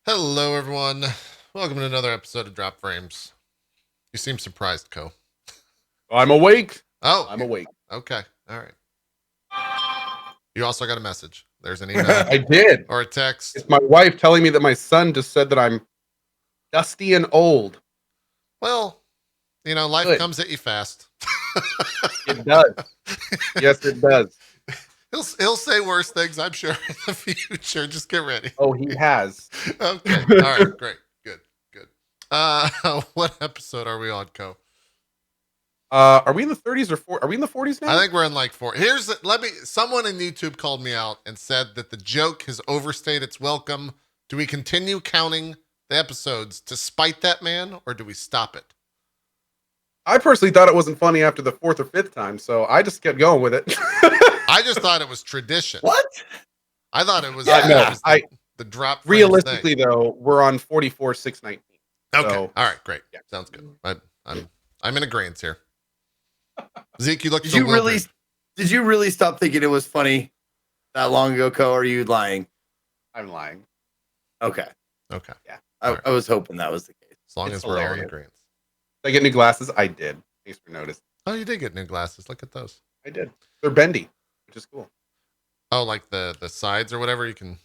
Hello, everyone. Welcome to another episode of Drop Frames. You seem surprised, Co. I'm awake. Oh, I'm awake. Okay. All right. You also got a message. There's an email I did. or a text. It's my wife telling me that my son just said that I'm dusty and old. Well, life Good. comes at you fast. It does. Yes, it does. He'll say worse things, I'm sure, in the future. Just get ready. Oh, he has. Okay. All right. Great. Good. What episode are we on, Co? Are we in the 30s or 40s? Are we in the 40s now? I think we're in like 4. Someone in YouTube called me out and said that the joke has overstayed its welcome. Do we continue counting the episodes to spite that man, or do we stop it? I personally thought it wasn't funny after the 4th or 5th time, so I just kept going with it. I just thought it was tradition. What? I thought it was, the drop. Realistically, though, we're on 44,619. Okay. So, all right. Great. Yeah. Sounds good. I'm in agreement here. Zeke, you look. Did you really stop thinking it was funny that long ago, Co? Or are you lying? I'm lying. Okay. Yeah. I was hoping that was the case. As long It's as we're all in hilarious. agreement. Did I get new glasses? I did. Thanks for noticing. Oh, you did get new glasses. Look at those. I did. They're bendy, which is cool. Oh, like the sides or whatever you can.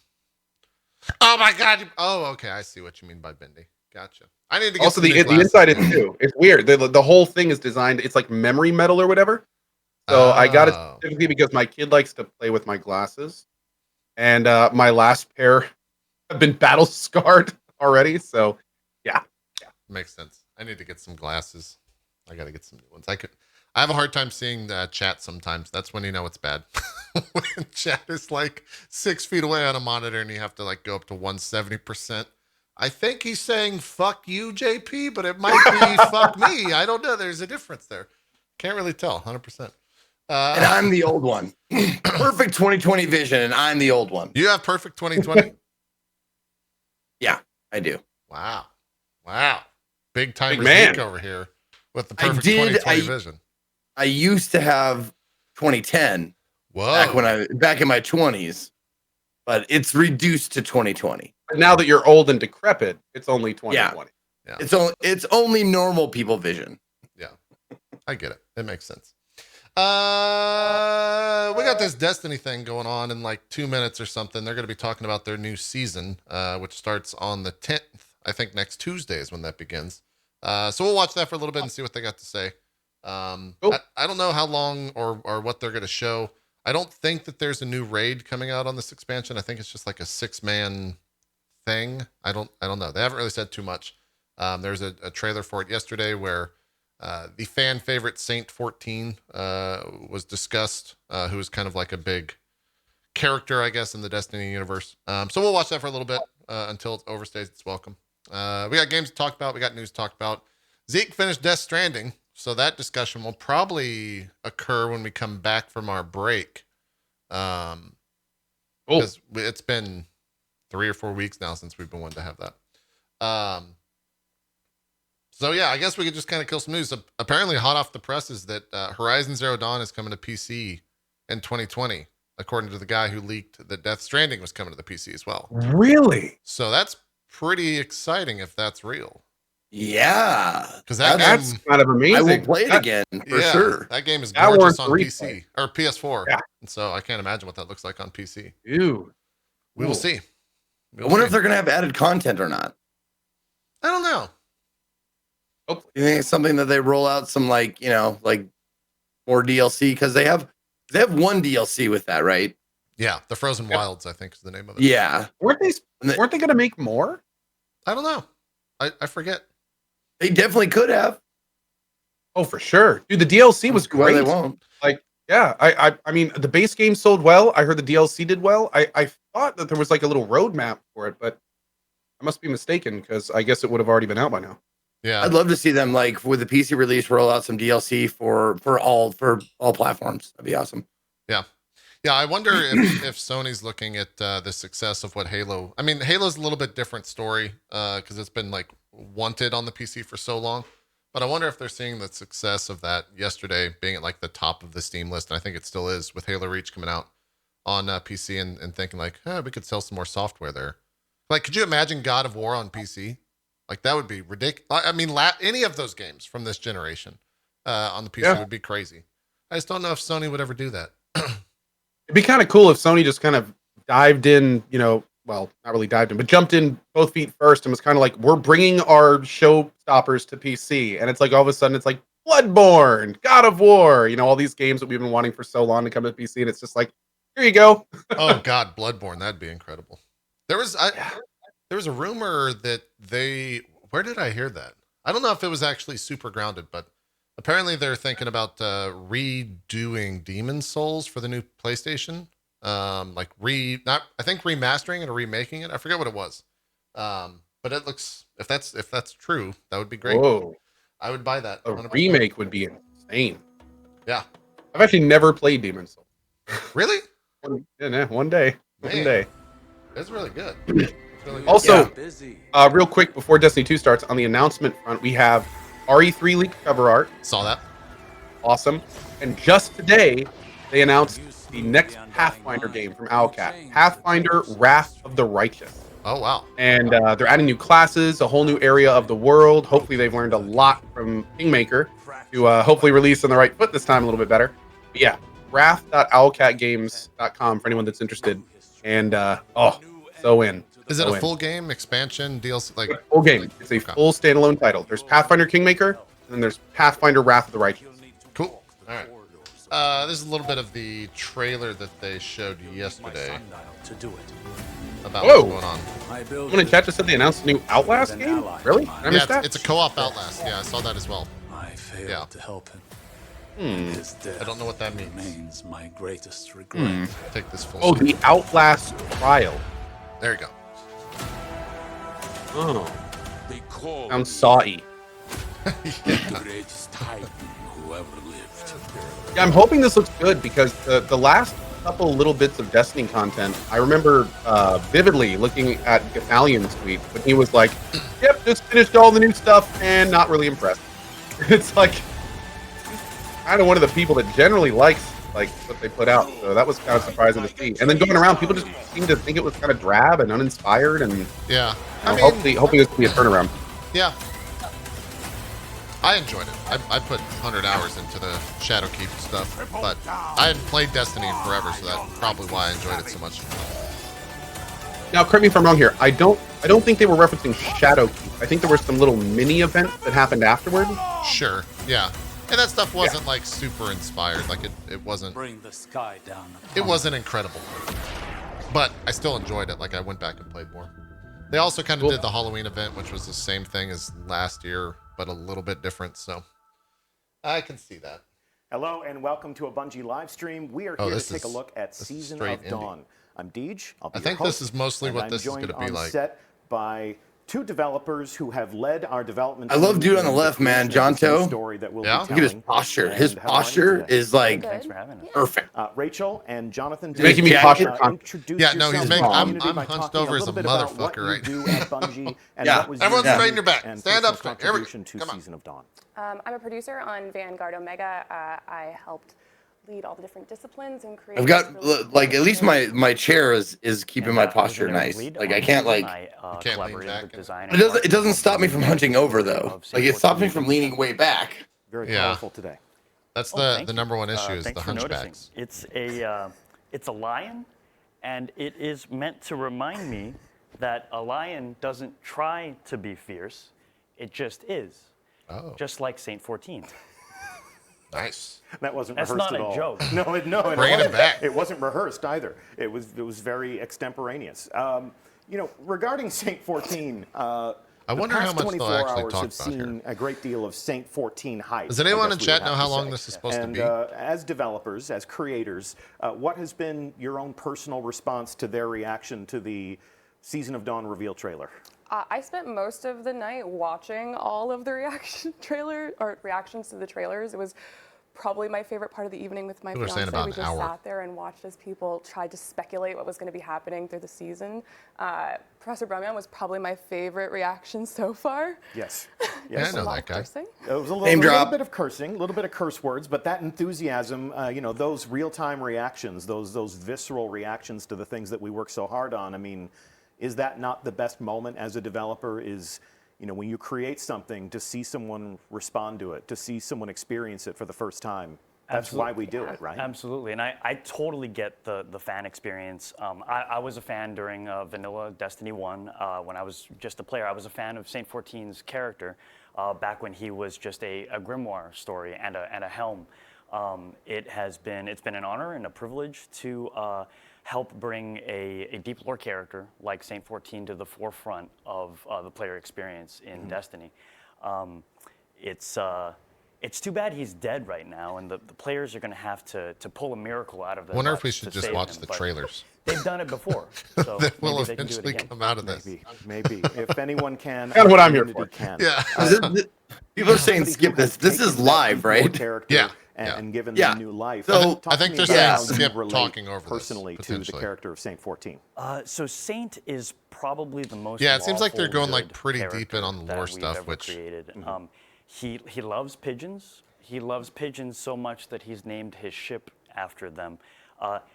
Oh my God. Oh, okay. I see what you mean by bendy. Gotcha. I need to get Also, some the new glasses. inside is too. It's weird. The whole thing is designed. It's like memory metal or whatever. So I got it Oh. specifically because my kid likes to play with my glasses, and my last pair have been battle scarred already. So Makes sense. I need to get some glasses. I got to get some new ones. I have a hard time seeing chat sometimes. That's when you know it's bad. When chat is like 6 feet away on a monitor and you have to like go up to 170%. I think he's saying fuck you, JP, but it might be fuck me. I don't know. There's a difference there. Can't really tell 100%. And I'm the old one. Perfect 2020 vision, and I'm the old one. You have perfect 2020? Yeah, I do. Wow. Big time Big man. over here with the I perfect did. 2020 vision. I used to have 2010 Whoa. back in my 20s, but it's reduced to 2020. but now that you're old and decrepit, it's only 2020. Yeah. It's only normal people vision. Yeah, I get it. It makes sense. We got this Destiny thing going on in like 2 minutes or something. They're going to be talking about their new season, which starts on the 10th. I think next Tuesday is when that begins. So we'll watch that for a little bit and see what they got to say. Cool. I don't know how long or what they're going to show. I don't think that there's a new raid coming out on this expansion. I think it's just like a 6-man thing. I don't know. They haven't really said too much. There's a trailer for it yesterday where the fan favorite Saint 14 was discussed, who is kind of like a big character, I guess, in the Destiny universe. So we'll watch that for a little bit until it overstays its welcome. We got games to talk about. We got news to talk about. Zeke finished Death Stranding, so that discussion will probably occur when we come back from our break. Because it's been 3 or 4 weeks now since we've been wanting to have that. So yeah, I guess we could just kind of kill some news. Apparently, hot off the press is that Horizon Zero Dawn is coming to PC in 2020, according to the guy who leaked that Death Stranding was coming to the PC as well. Really? So that's pretty exciting if that's real. Yeah, Because That's kind of amazing. I will play it again for sure. That game is That gorgeous warrants on a PC or PS4. Yeah. And so I can't imagine what that looks like on PC. Ew. We will see. I wonder if they're gonna have added content or not. I don't know. You think it's something that they roll out some like more DLC because they have one DLC with that, right? Yeah, the Frozen Wilds, I think, is the name of it. Yeah, Weren't they going to make more? I don't know. I forget. they definitely could have. Oh, for sure. Dude, the DLC was Well, great. they won't. Yeah, I mean, the base game sold well. I heard the DLC did well. I thought that there was like a little roadmap for it, but I must be mistaken because I guess it would have already been out by now. Yeah. I'd love to see them like with the PC release roll out some DLC for all platforms. That'd be awesome. Yeah, I wonder if Sony's looking at the success of what Halo. I mean, Halo's a little bit different story because it's been like wanted on the PC for so long. But I wonder if they're seeing the success of that yesterday being at like the top of the Steam list. And I think it still is with Halo Reach coming out on PC and thinking like, we could sell some more software there. Like, could you imagine God of War on PC? Like, that would be ridiculous. I mean, any of those games from this generation on the PC would be crazy. I just don't know if Sony would ever do that. It'd be kind of cool if Sony just kind of dived in, well, not really dived in, but jumped in both feet first and was kind of like, we're bringing our showstoppers to PC. And it's like, all of a sudden, it's like Bloodborne, God of War, all these games that we've been wanting for so long to come to PC. And it's just like, here you go. Oh, God, Bloodborne. That'd be incredible. There was a rumor that where did I hear that? I don't know if it was actually super grounded, but apparently they're thinking about redoing Demon's Souls for the new PlayStation. I think remastering it or remaking it. I forget what it was. But it looks, if that's true, that would be great. Whoa. I would buy that. A 100%. remake would be insane. Yeah. I've actually never played Demon's Souls. Really? One day. Man. One day. It's really good. It's really good. Also, real quick before Destiny 2 starts, on the announcement front, we have RE3 leaked cover art. Saw that. Awesome. And just today, they announced the next Pathfinder game from Owlcat. Pathfinder Wrath of the Righteous. Oh, wow. And they're adding new classes, a whole new area of the world. Hopefully they've learned a lot from Kingmaker to hopefully release on the right foot this time a little bit better. But yeah, wrath.owlcatgames.com for anyone that's interested. And so in. Is it a full game, expansion, DLC? Like full game. It's a full standalone title. There's Pathfinder Kingmaker, and then there's Pathfinder Wrath of the Righteous. Cool. All right. This is a little bit of the trailer that they showed yesterday about what's going on. Someone in chat just said they announced a new Outlast game? Really? I missed that? It's a co-op Outlast. Yeah, I saw that as well. Yeah. To help him. I don't know what that means. Remains my greatest regret. Take this full. Oh, the Outlast trial. There you go. Oh. Sounds sawy. Greatest titan who ever lived. Yeah, I'm hoping this looks good because the last couple little bits of Destiny content, I remember vividly looking at Galleon's tweet when he was like, "Yep, just finished all the new stuff and not really impressed." It's like kind of one of the people that generally likes what they put out, so that was kind of surprising to see. And then going around, people just seem to think it was kind of drab and uninspired, and yeah, hopefully this will be a turnaround. Yeah. I enjoyed it. I put 100 hours into the Shadowkeep stuff, but I hadn't played Destiny in forever, so that's probably why I enjoyed it so much. Now, correct me if I'm wrong here. I don't think they were referencing Shadowkeep. I think there were some little mini events that happened afterward. Sure, yeah. And that stuff wasn't like super inspired. Like it wasn't. Bring the sky down. It wasn't incredible, but I still enjoyed it. Like I went back and played more. They also kind of did the Halloween event, which was the same thing as last year, but a little bit different. So I can see that. Hello and welcome to a Bungie live stream. We are here to take a look at Season of Dawn. I'm Deej. I think this is mostly what this is going to be like. Set by two developers who have led our development. I love dude on the left, man, John Toe. Yeah. Look at his posture. His posture is like perfect. Rachel and Jonathan. He's making me posture. Yeah, no, he's making. I'm hunched over as a motherfucker right now. Yeah, everyone straighten your back. Stand up straight. Here we go. Come on. Season of Dawn. I'm a producer on Vanguard Omega. I helped lead all the different disciplines and create. I've got like at least my chair is keeping my posture nice. Like I can't like can't lean back. It doesn't stop me from hunching over though. Like it stops me from leaning way back. Very powerful today. That's the number one issue is the hunchbacks. It's a lion, and it is meant to remind me that a lion doesn't try to be fierce; it just is. Oh. Just like Saint 14. Nice. That wasn't That's rehearsed not at all. a joke. No, Bringing it back. It wasn't rehearsed either. It was very extemporaneous. Regarding Saint 14, I wonder how much they'll actually talk have seen about here. a great deal of Saint 14 hype. Does anyone I in guess we chat would know have how to long say. this is supposed to be? As developers, as creators, what has been your own personal response to their reaction to the Season of Dawn reveal trailer? I spent most of the night watching all of the reactions to the trailers. It was probably my favorite part of the evening with my People are saying fiance. about We an just hour. sat there and watched as people tried to speculate what was going to be happening through the season. Professor Brumman was probably my favorite reaction so far. Yes. Yeah, I Yes. know A lot that of guy. cursing. It was a Name little drop. bit of cursing, a little bit of curse words, but that enthusiasm, those real-time reactions, those visceral reactions to the things that we work so hard on. I mean, Is that not the best moment as a developer? Is, you know, when you create something, to see someone respond to it, to see someone experience it for the first time. That's why we do it, right? Absolutely, and I totally get the fan experience. I was a fan during vanilla Destiny 1 when I was just a player. I was a fan of Saint 14's character back when he was just a grimoire story and a helm. It's been an honor and a privilege to help bring a deep lore character like Saint 14 to the forefront of the player experience in Destiny. It's too bad he's dead right now, and the players are going to have to pull a miracle out of their Wonder if butts we to should just save watch him, the but trailers. They've done it before, so That will maybe they can do it eventually again. come out of this. Maybe. If anyone can, Kind of what I'm here community for. Can. Yeah. People are saying Somebody skip who has this. This is taken that live, deep lore right? character Yeah, And, yeah. and given Yeah. them new life. So- Talk I think to there's me about some how you skip relate talking over this, personally to the potentially. character of Saint 14. So Saint is probably the most. Yeah, it seems like they're lawful going, like, good pretty deep in character on the that lore we've stuff, ever which- created. He loves pigeons. He loves pigeons so much that he's named his ship after them.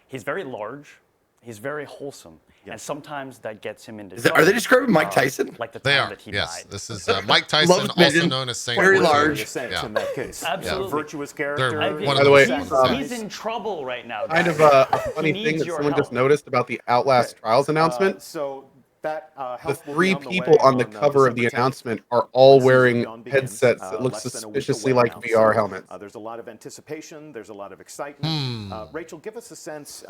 He's very large. He's very wholesome, and sometimes that gets him into. Are they trouble, describing Mike Tyson? Like the They time are. that he Yes. died. This is Mike Tyson, Loves also pigeons, known as Saint very 14. large. Sense Yeah. in that case. Absolutely. Virtuous character. They're I one By of the way, he's in trouble right now. Kind guys. of a He funny thing needs that your someone just help. noticed about the Outlast Trials announcement. So that The help will be three on the people way on the cover of the December 10th. announcement are all when Season of wearing Dawn begins, headsets that look less than a week suspiciously away like now. VR So, helmets. there's a lot of anticipation. There's a lot of excitement. Rachel, give us a sense.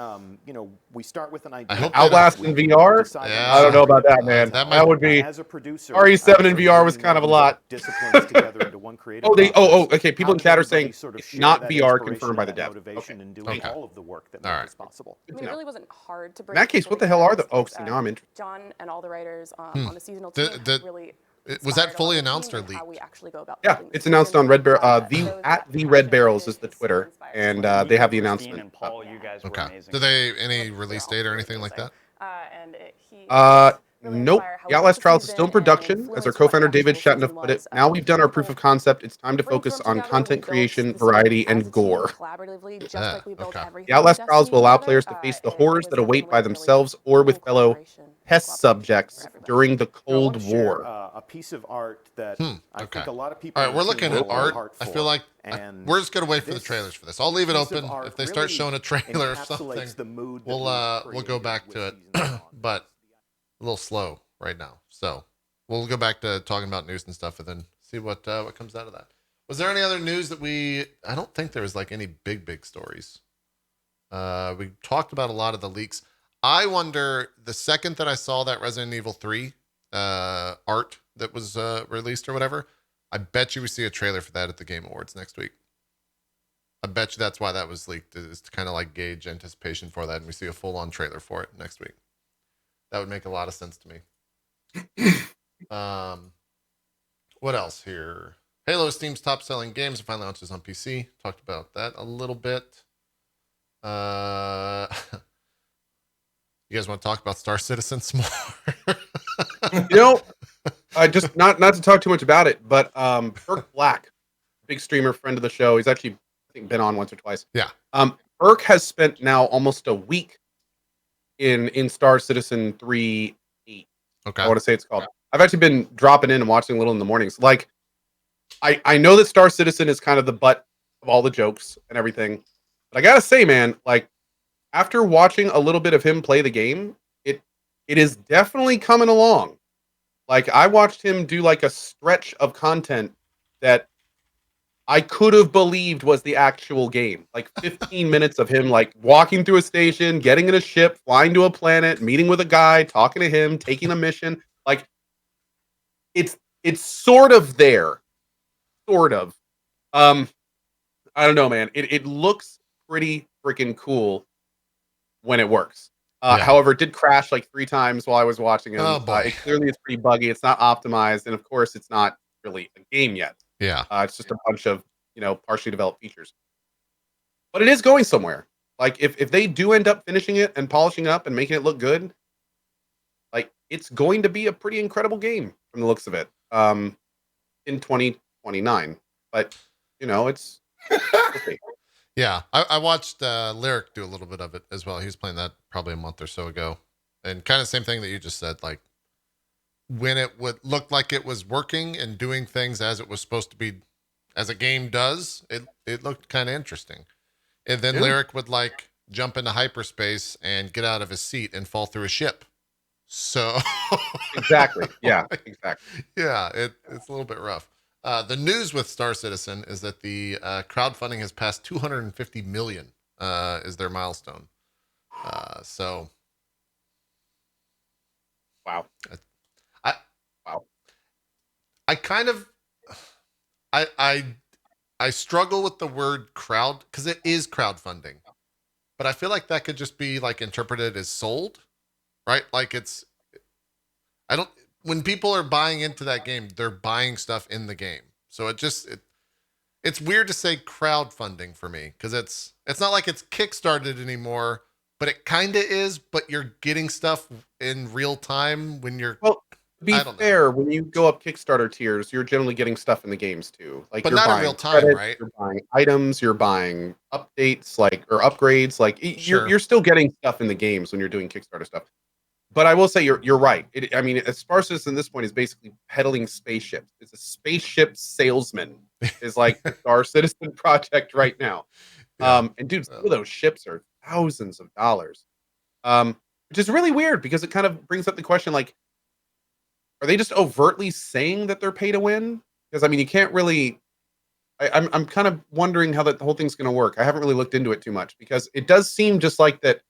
You know, we start with an idea. hope Outlast in VR? Yeah. I don't know about that, man. That That might- would be. As a producer, RE7 in sort of VR was bringing kind of a all lot. these disciplines together into one creative process. Okay. People How in does chat are everybody saying sort of it's share not that VR inspiration confirmed by and the that dev. motivation in doing Okay. all of the work that All makes right. this possible. I mean, it really wasn't hard to bring. In that case, people what the hell are the? together Oh, because, see, now I'm interested. John and all the writers on the seasonal team The- have really. was that inspired a fully lot of the announced team or in how leaked? we actually go about Yeah, building it's the announced season. on Red Bear. Shows The that at the passion Red Barrels is is the so Twitter, inspiring. and When they we have the were announcement. Christine and Paul, you guys were Okay. amazing. Do they any release date or anything like that? And he really Nope. inspire how The we Outlast built the Trials is still in season and production. As influence our what the co-founder David actual Shatnoff season put it, was. now we've done our proof People of concept. It's time to brainstormed focus on together, content we built creation, the variety, season as and a team gore. collaboratively, just Yeah, like we built okay. everything The Outlast in Trials Destiny will allow together, players to face the and it horrors was that something await where by it really themselves or with full fellow collaboration and test collaboration subjects for everybody. during the I Cold want to share, War. a piece of art that I Okay. think a lot of people. All right, on we're the team looking at have a art. heart I for. feel like And we're just gonna wait for the this trailers for this. I'll leave it piece of open. art If they start really showing a trailer or encapsulates something, the mood that we'll we've go created back with to it. Season of Dawn. But a little slow right now, so we'll go back to talking about news and stuff, and then see what comes out of that. Was there any other news that I don't think there was like any big stories. We talked about a lot of the leaks. I wonder, the second that I saw that Resident Evil 3 art that was released or whatever, I bet you we see a trailer for that at the Game Awards next week. I bet you that's why that was leaked, is to kind of like gauge anticipation for that, and we see a full-on trailer for it next week. That would make a lot of sense to me. What else here? Halo is Steam's top-selling games. It finally launches on PC. Talked about that a little bit. You guys want to talk about Star Citizen some more? You know, just not to talk too much about it, but Burke Black, big streamer, friend of the show. He's actually, I think, been on once or twice. Yeah. Burke has spent now almost a week in Star Citizen 3.8. Okay. I want to say it's called. I've actually been dropping in and watching a little in the mornings. Like, I know that Star Citizen is kind of the butt of all the jokes and everything, but I gotta say, man, like, after watching a little bit of him play the game, it is definitely coming along. Like, I watched him do like a stretch of content that I could have believed was the actual game. Like 15 minutes of him like walking through a station, getting in a ship, flying to a planet, meeting with a guy, talking to him, taking a mission. Like, it's sort of there. Sort of. I don't know, man. It looks pretty freaking cool when it works. Yeah. However, it did crash like 3 times while I was watching it. Oh, boy. It clearly is pretty buggy. It's not optimized, and of course, it's not really a game yet. Yeah. It's just a bunch of, partially developed features. But it is going somewhere. Like, if they do end up finishing it and polishing it up and making it look good, like, it's going to be a pretty incredible game from the looks of it. In 2029. But, it's okay. Yeah. I watched Lyric do a little bit of it as well. He was playing that probably a month or so ago. And kind of the same thing that you just said, like when it would look like it was working and doing things as it was supposed to be, as a game does, it looked kind of interesting. And then Lyric would like jump into hyperspace and get out of his seat and fall through a ship. So Exactly. Yeah, exactly. yeah, it's a little bit rough. The news with Star Citizen is that the crowdfunding has passed 250 million is their milestone. So Wow. I Wow. I kind of I struggle with the word crowd because it is crowdfunding, but I feel like that could just be like interpreted as sold, right? Like I don't, when people are buying into that game, they're buying stuff in the game. So it's weird to say crowdfunding for me because it's not like it's kickstarted anymore, but it kind of is. But you're getting stuff in real time when you're. Well, to be I don't know. fair, when you go up Kickstarter tiers, you're generally getting stuff in the games too. Like, But you're not in buying real time, credits, right? You're buying items, you're buying updates, like, or upgrades. Like, Sure. you're still getting stuff in the games when you're doing Kickstarter stuff. But I will say you're right. I mean, Star Citizen at this point is basically peddling spaceships. It's a spaceship salesman. Is like the Star Citizen project right now. Yeah. And dude, some of those ships are thousands of dollars. Which is really weird because it kind of brings up the question, like, are they just overtly saying that they're pay to win? Because I mean, you can't really. I'm kind of wondering how that whole thing's going to work. I haven't really looked into it too much because it does seem just like that.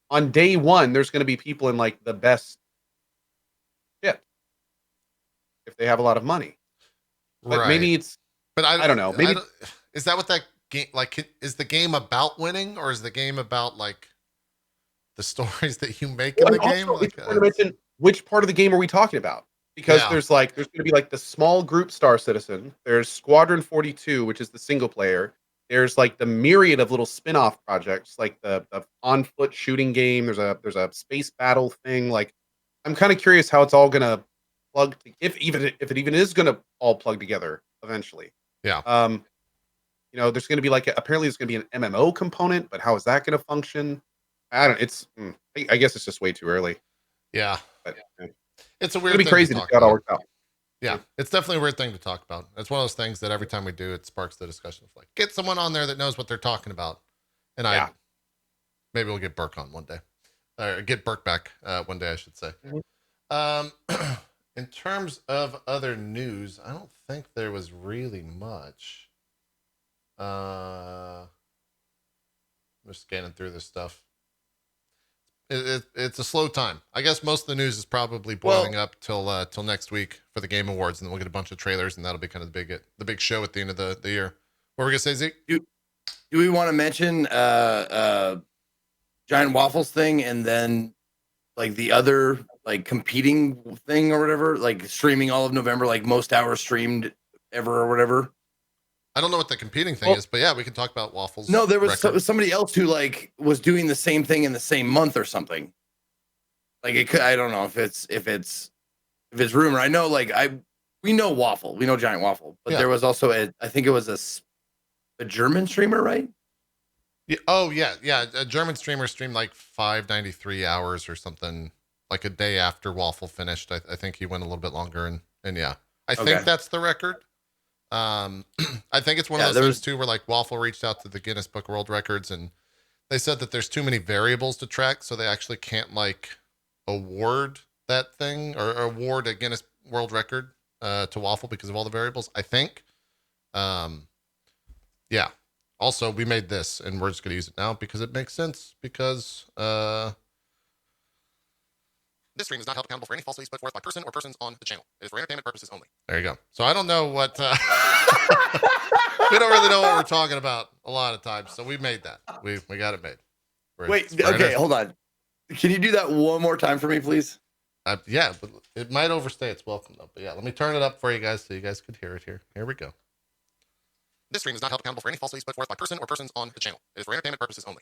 On day one, there's going to be people in like the best ship if they have a lot of money. But Right. maybe it's. But I don't know. Maybe is that what that game like? Is the game about winning, or is the game about like the stories that you make in the game? Also, Like, it's important to mention which part of the game are we talking about? Because Yeah. there's going to be like the small group Star Citizen. There's Squadron 42, which is the single player. There's like the myriad of little spin-off projects, like the on foot shooting game. There's a space battle thing. Like, I'm kind of curious how it's all gonna plug if it even is gonna all plug together eventually. Yeah. There's gonna be like apparently there's gonna be an MMO component, but how is that gonna function? I don't. I guess it's just way too early. Yeah. But It's a it'd weird be thing crazy to to talk see how it all about. works out. Yeah, it's definitely a weird thing to talk about. It's one of those things that every time we do, it sparks the discussion of like, get someone on there that knows what they're talking about. And Yeah. maybe we'll get Burke on one day, or get Burke back one day, I should say. In terms of other news, I don't think there was really much. I'm just scanning through this stuff. It's a slow time. I guess most of the news is probably boiling up till next week for the Game Awards, and then we'll get a bunch of trailers, and that'll be kind of the big show at the end of the year. What were we gonna say, Zeke? Do we want to mention Giant Waffles thing and then like the other like competing thing or whatever, like streaming all of November, like most hours streamed ever or whatever? I don't know what the competing thing is, but yeah, we can talk about Waffles. No, there was somebody else who like was doing the same thing in the same month or something. Like it could, I don't know if it's rumor. I know we know Waffle, we know Giant Waffle, but there was also I think it was a German streamer, right? Yeah. Oh yeah. A German streamer streamed like 593 hours or something, like a day after Waffle finished. I think he went a little bit longer, and yeah, I think that's the record. I think it's one of those things too, where like Waffle reached out to the Guinness Book of World Records, and they said that there's too many variables to track, so they actually can't like award that thing or award a Guinness World Record to Waffle because of all the variables. I think. Yeah. Also, we made this, and we're just going to use it now because it makes sense. Because this stream is not held accountable for any false leads put forth by person or persons on the channel. It is for entertainment purposes only. There you go. So I don't know what we don't really know what we're talking about a lot of times. So we made that. We got it made. Hold on. Can you do that one more time for me, please? Yeah, but it might overstay its welcome though. But yeah, let me turn it up for you guys so you guys could hear it here. Here we go. This stream is not held accountable for any false leads put forth by person or persons on the channel. It is for entertainment purposes only.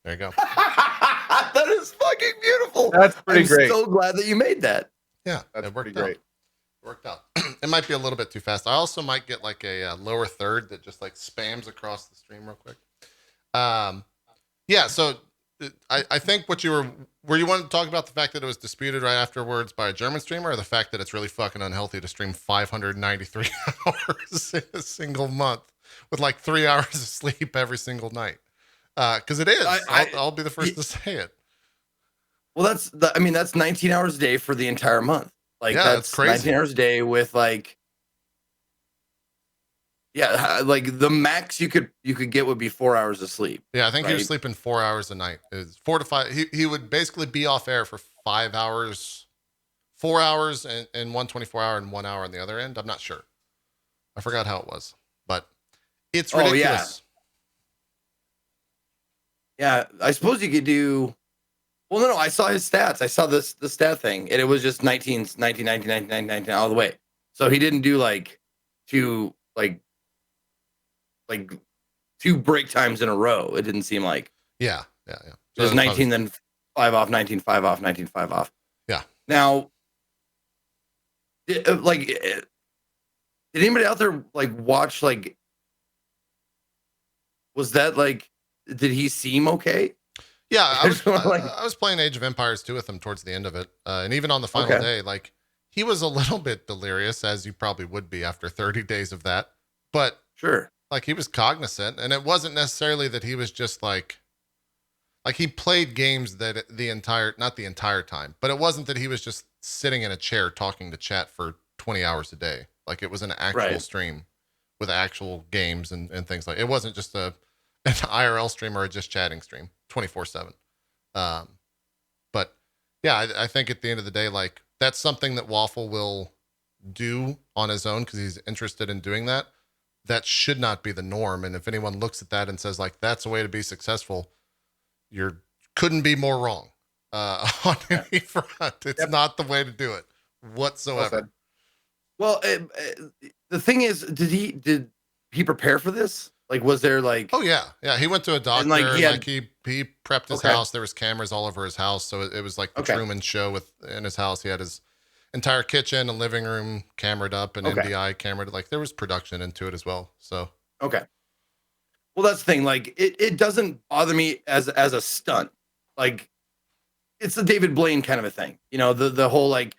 There you go. That is fucking beautiful. That's pretty great. I'm so glad that you made that. Yeah, That's it worked pretty great. out. It worked out. It might be a little bit too fast. I also might get like a lower third that just like spams across the stream real quick. Yeah, so I think what you were you wanted to talk about the fact that it was disputed right afterwards by a German streamer, or the fact that it's really fucking unhealthy to stream 593 hours in a single month with like 3 hours of sleep every single night. Because it is. I'll be the first to say it. Well, that's 19 hours a day for the entire month. Like Yeah, that's crazy. 19 hours a day with like, yeah, like the max you could get would be 4 hours of sleep. Yeah, I think he was right? sleeping 4 hours a night. Is 4 to 5. He would basically be off air for 5 hours, 4 hours and 1 hour and 1 hour on the other end. I'm not sure. I forgot how it was, but it's ridiculous. Yeah, I suppose you could do. Well, no, I saw his stats. I saw the stat thing, and it was just 19 all the way. So he didn't do like two break times in a row. It didn't seem like. Yeah. It was 19, then 5 off, 19, 5 off, 19, 5 off. Yeah. Now, did anybody out there like watch like? Was that like? Did he seem okay? Yeah, I was playing Age of Empires 2 with him towards the end of it, and even on the final day, like he was a little bit delirious, as you probably would be after 30 days of that. But sure, like he was cognizant, and it wasn't necessarily that he was just like he played games that not the entire time, but it wasn't that he was just sitting in a chair talking to chat for 20 hours a day. Like it was an actual stream with actual games and things like. It wasn't just an IRL stream or a just chatting stream 24/7. But yeah, I think at the end of the day, like that's something that Waffle will do on his own because he's interested in doing that. That should not be the norm. And if anyone looks at that and says like that's a way to be successful, couldn't be more wrong on any front. It's not the way to do it whatsoever. Well, the thing is, did he prepare for this? Like, was there like? Oh yeah. He went to a doctor. And like he prepped his house. There was cameras all over his house, so it was like the Truman Show in his house. He had his entire kitchen and living room camered up and NDI camered. Like there was production into it as well. So well, that's the thing. Like it doesn't bother me as a stunt. Like it's the David Blaine kind of a thing. You know, the whole like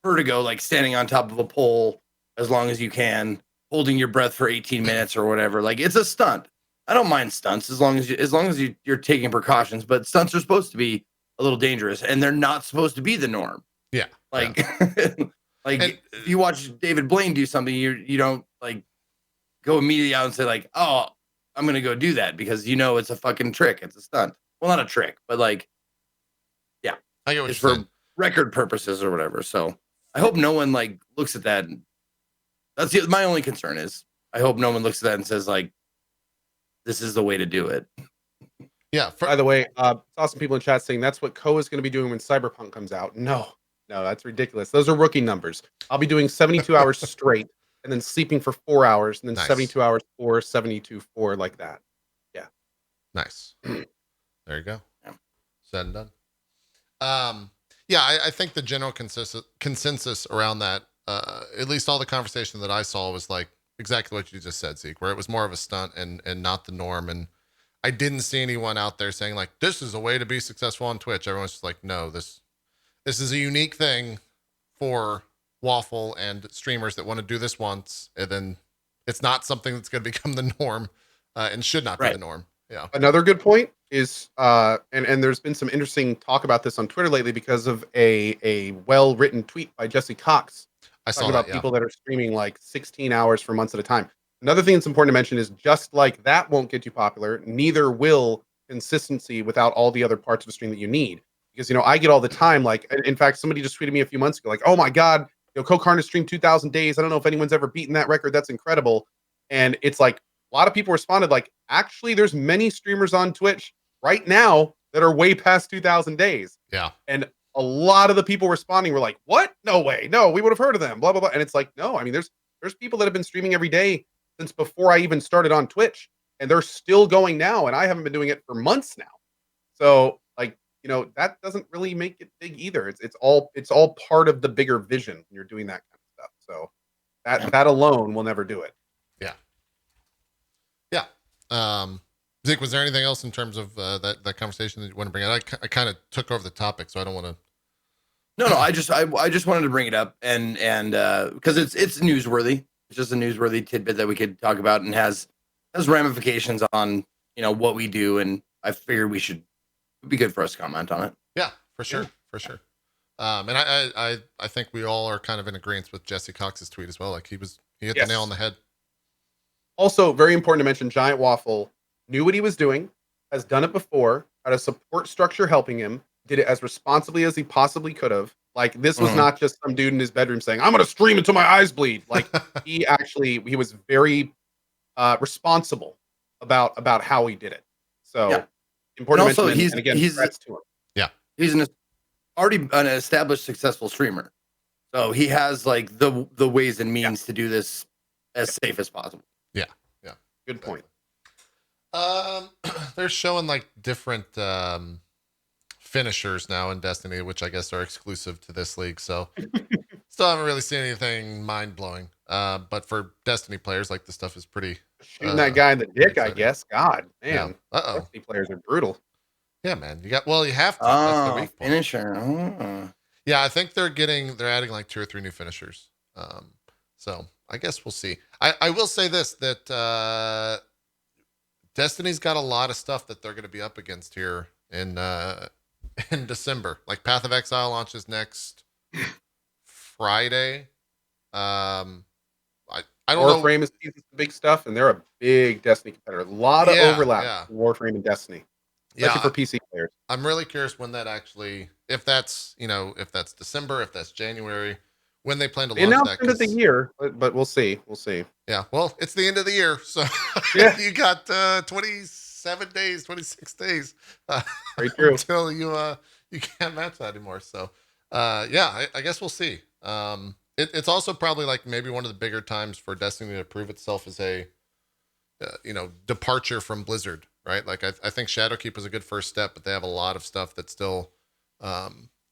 vertigo, like standing on top of a pole as long as you can, holding your breath for 18 minutes or whatever. Like it's a stunt. I don't mind stunts as long as you're taking precautions, but stunts are supposed to be a little dangerous and they're not supposed to be the norm. Yeah. Like, if you watch David Blaine do something, you don't like go immediately out and say like, oh, I'm going to go do that because it's a fucking trick. It's a stunt. Well, not a trick, but like, yeah, I get what it's you're for saying. record purposes or whatever. So I hope no one like looks at that. And that's my only concern is I hope no one looks at that and says like, this is the way to do it. Yeah. By the way, saw some people in chat saying that's what Ko is going to be doing when Cyberpunk comes out. No, that's ridiculous. Those are rookie numbers. I'll be doing 72 hours straight and then sleeping for 4 hours and then 72 hours 4, 72, 4 like that. Yeah. Nice. There you go. Yeah. Said and done. Yeah, I think the general consensus around that, at least all the conversation that I saw was like exactly what you just said, Zeke, where it was more of a stunt and not the norm. And I didn't see anyone out there saying like, this is a way to be successful on Twitch. Everyone's just like, no, this is a unique thing for Waffle and streamers that want to do this once. And then it's not something that's going to become the norm and should not be the norm. Yeah. Another good point is, and there's been some interesting talk about this on Twitter lately because of a well-written tweet by Jesse Cox. I saw about people that are streaming like 16 hours for months at a time. Another thing that's important to mention is just like that won't get you popular, neither will consistency without all the other parts of the stream that you need. Because, I get all the time, like, in fact, somebody just tweeted me a few months ago, like, oh my God, Coke Harness streamed 2,000 days. I don't know if anyone's ever beaten that record. That's incredible. And it's like, a lot of people responded like, actually, there's many streamers on Twitch right now that are way past 2,000 days. Yeah. And a lot of the people responding were like, what? No way. No, we would have heard of them, blah, blah, blah. And it's like, no, I mean, there's people that have been streaming every day since before I even started on Twitch, and they're still going now. And I haven't been doing it for months now. So like, that doesn't really make it big either. It's all part of the bigger vision when you're doing that kind of stuff. So that alone will never do it. Yeah. Zeke, was there anything else in terms of that conversation that you want to bring up? I kind of took over the topic, so I don't want to. No, I just wanted to bring it up and because it's newsworthy. It's just a newsworthy tidbit that we could talk about and has ramifications on what we do, and I figured it'd be good for us to comment on it. Yeah, for sure. And I think we all are kind of in agreement with Jesse Cox's tweet as well. Like he hit the nail on the head. Also, very important to mention, Giant Waffle knew what he was doing, has done it before, had a support structure helping him, did it as responsibly as he possibly could have. Like, this was not just some dude in his bedroom saying, I'm going to stream until my eyes bleed. Like, he was very responsible about how he did it. So, important to mention, and again, congrats to him. Yeah. He's already an established, successful streamer. So, he has, like, the ways and means to do this as safe as possible. Yeah. Good point. They're showing like different finishers now in Destiny, which I guess are exclusive to this league. So still haven't really seen anything mind blowing. But for Destiny players, like the stuff is pretty shooting that guy in the dick, I guess. God, man. Yeah. Destiny players are brutal. Yeah, man. You have to. That's the weak point. Finisher. Yeah, I think they're adding like 2 or 3 new finishers. So I guess we'll see. I will say this, that Destiny's got a lot of stuff that they're going to be up against here in December. Like Path of Exile launches next Friday. I don't know. Warframe is the big stuff, and they're a big Destiny competitor. A lot of overlap with Warframe and Destiny, especially for PC players. I'm really curious when that actually, if that's December, if that's January, when they plan to launch that. End of the year, but we'll see. Yeah, well, it's the end of the year, so you got 27 days, 26 days Very true. until you can't match that anymore. So, I guess we'll see. It's also probably like maybe one of the bigger times for Destiny to prove itself as a departure from Blizzard, right? Like I think Shadowkeep was a good first step, but they have a lot of stuff that's still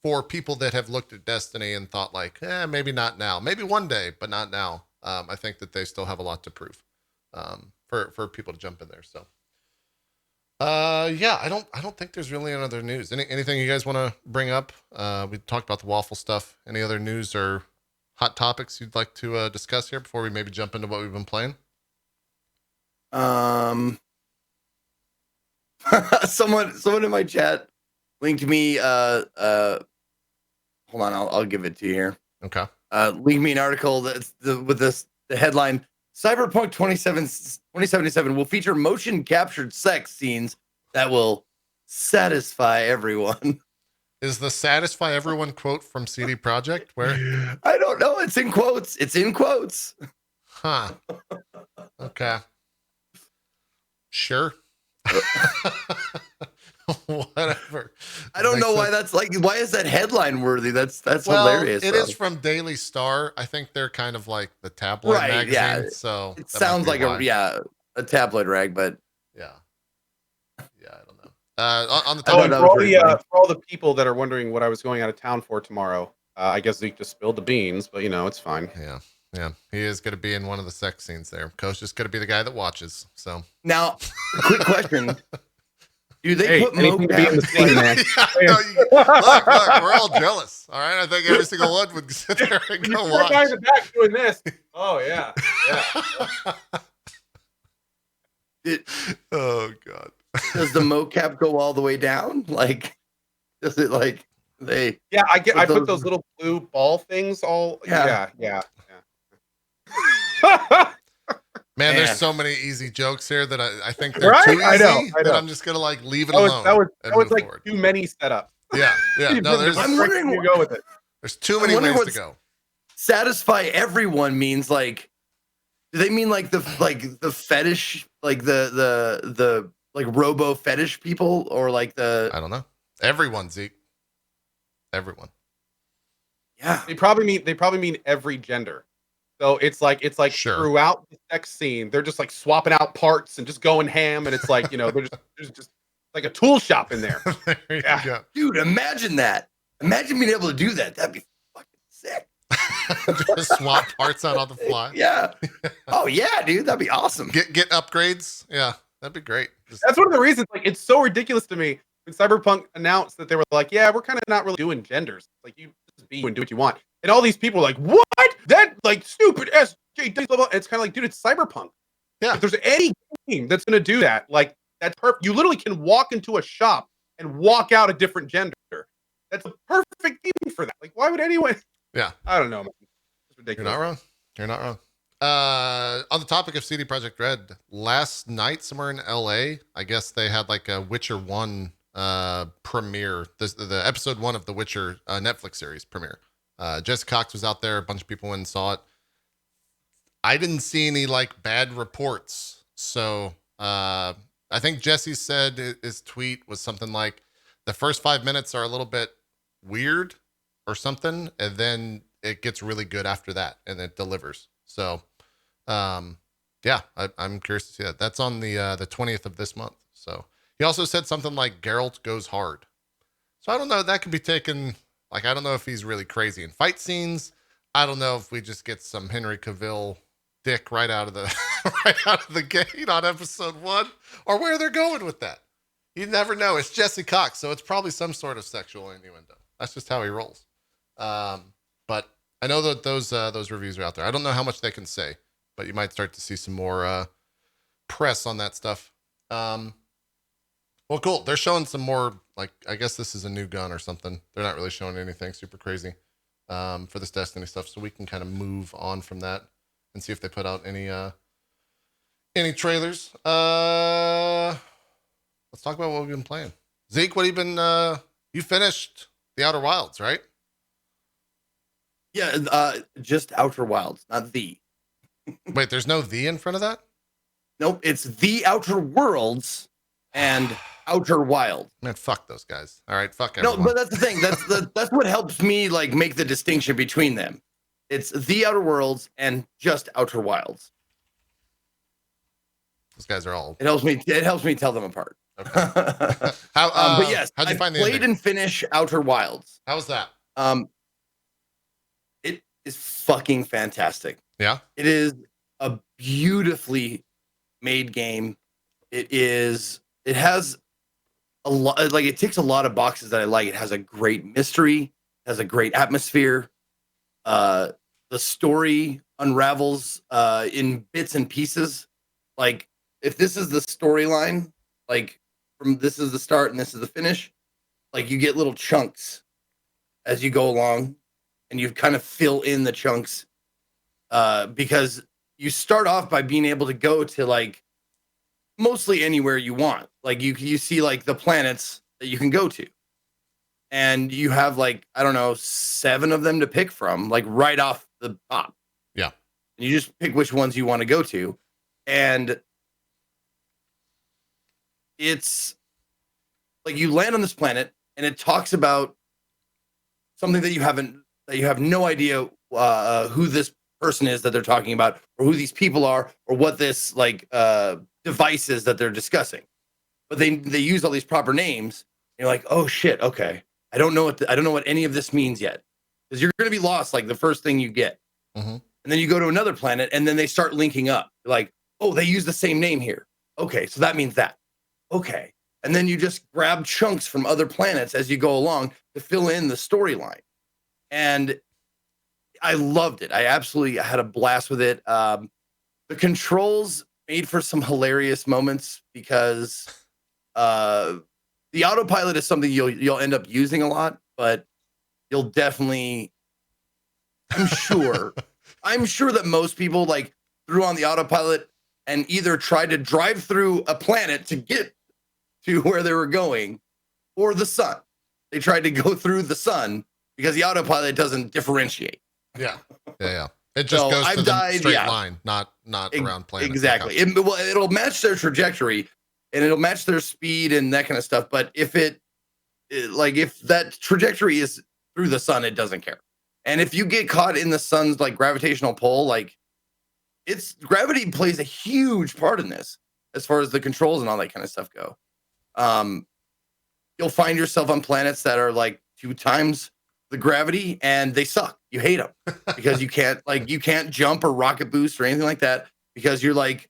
for people that have looked at Destiny and thought like, maybe not now, maybe one day, but not now. I think that they still have a lot to prove for people to jump in there. So, I don't think there's really any other news. Anything you guys want to bring up? We talked about the waffle stuff. Any other news or hot topics you'd like to discuss here before we maybe jump into what we've been playing? Someone in my chat linked me hold on, I'll give it to you here. Okay. Linked me an article that's with the headline: Cyberpunk 2077 will feature motion captured sex scenes that will satisfy everyone. Is the "satisfy everyone" quote from CD Projekt? Where? I don't know. It's in quotes. Huh. Okay. Sure. Whatever. I don't know why that's like. Why is that headline worthy? That's hilarious. It is from Daily Star. I think they're kind of like the tabloid magazine. Yeah. So it sounds like a tabloid rag, but yeah, I don't know. On the Oh, topic, and for all the people that are wondering what I was going out of town for tomorrow, I guess Zeke just spilled the beans, but it's fine. Yeah, he is going to be in one of the sex scenes there. Coach is going to be the guy that watches. So now, quick question. Do they put anything to be in the scene, man? Look, we're all jealous. All right, I think every single one would sit there and go watch. Guy in the back doing this. Oh yeah. Oh god. Does the mocap go all the way down? Like, does it like they? Yeah, I put those little blue ball things all. Yeah. Man, there's so many easy jokes here that I think they're too easy. I know. That I'm just gonna like leave it alone. That was like too many setups. Yeah. No, I'm wondering where you go with it. There's too many ways to go. Satisfy everyone means like. Do they mean like the fetish, like the like robo fetish people, or like the? I don't know. Everyone, Zeke. Everyone. Yeah. They probably mean every gender. So it's like sure. Throughout the sex scene, they're just like swapping out parts and just going ham, and it's like there's just like a tool shop in there. There you go. Dude, imagine that. Imagine being able to do that. That'd be fucking sick. Just swap parts out on the fly. Yeah. Oh yeah, dude, that'd be awesome. Get upgrades. Yeah. That'd be great. That's one of the reasons. Like, it's so ridiculous to me when Cyberpunk announced that they were like, "Yeah, we're kind of not really doing genders. Like, you just be you and do what you want." And all these people are like, "What? That like stupid SJ blah blah." It's kind of like, dude, it's Cyberpunk. Yeah. If there's any game that's going to do that, like that's perfect. You literally can walk into a shop and walk out a different gender. That's a perfect theme for that. Like, why would anyone? Yeah. I don't know, man. It's You're ridiculous. not wrong. You're not wrong. On the topic of CD Projekt Red, last night somewhere in LA, I guess they had like a Witcher 1 premiere. The episode 1 of the Witcher Netflix series premiere. Jesse Cox was out there. A bunch of people went and saw it. I didn't see any like bad reports. So I think Jesse said his tweet was something like the first 5 minutes are a little bit weird or something, and then it gets really good after that and it delivers. So yeah, I'm curious to see that. That's on the 20th of this month. So he also said something like Geralt goes hard. So I don't know, that could be taken, like, I don't know if he's really crazy in fight scenes. I don't know if we just get some Henry Cavill dick right out of the right out of the gate on episode 1, or where they're going with that. You never know. It's Jesse Cox, so it's probably some sort of sexual innuendo. That's just how he rolls. But I know that those reviews are out there. I don't know how much they can say, but you might start to see some more press on that stuff. Well, cool. They're showing some more, like, I guess this is a new gun or something. They're not really showing anything super crazy for this Destiny stuff, so we can kind of move on from that and see if they put out any trailers. Let's talk about what we've been playing. Zeke, what have you been? You finished the Outer Wilds, right? Yeah, just Outer Wilds, not the. Wait, there's no "the" in front of that? Nope, it's The Outer Worlds and Outer Wild. Man, fuck those guys. All right, fuck everyone. No, but that's the thing. That's what helps me like make the distinction between them. It's The Outer Worlds and just Outer Wilds. Those guys are all. It helps me tell them apart. Okay. But yes, how'd you find the played ending? and finish Outer Wilds. How was that? It is fucking fantastic. Yeah. It is a beautifully made game. It has a lot, like it ticks a lot of boxes that I like. It has a great mystery, has a great atmosphere. The story unravels in bits and pieces. Like if this is the storyline, like from this is the start and this is the finish, like you get little chunks as you go along and you kind of fill in the chunks because you start off by being able to go to like mostly anywhere you want. Like you see like the planets that you can go to. And you have like, I don't know, 7 of them to pick from, like right off the top. Yeah. And you just pick which ones you want to go to. And it's like you land on this planet and it talks about something that you have no idea who this person is that they're talking about, or who these people are, or what this like device is that they're discussing. But they use all these proper names. And you're like, oh shit, okay. I don't know what any of this means yet, because you're going to be lost like the first thing you get. Mm-hmm. And then you go to another planet and then they start linking up. You're like, oh, they use the same name here. Okay, so that means that. Okay. And then you just grab chunks from other planets as you go along to fill in the storyline. And I loved it. I had a blast with it. The controls made for some hilarious moments because the autopilot is something you'll end up using a lot, but you'll definitely, I'm sure that most people like threw on the autopilot and either tried to drive through a planet to get to where they were going, or the sun. They tried to go through the sun because the autopilot doesn't differentiate. Yeah. It just goes to the straight line, not around planets. Exactly. It'll match their trajectory and it'll match their speed and that kind of stuff. But if if that trajectory is through the sun, it doesn't care. And if you get caught in the sun's like gravitational pull, like gravity plays a huge part in this as far as the controls and all that kind of stuff go. You'll find yourself on planets that are like 2 times the gravity and they suck. You hate them because you can't jump or rocket boost or anything like that because you're like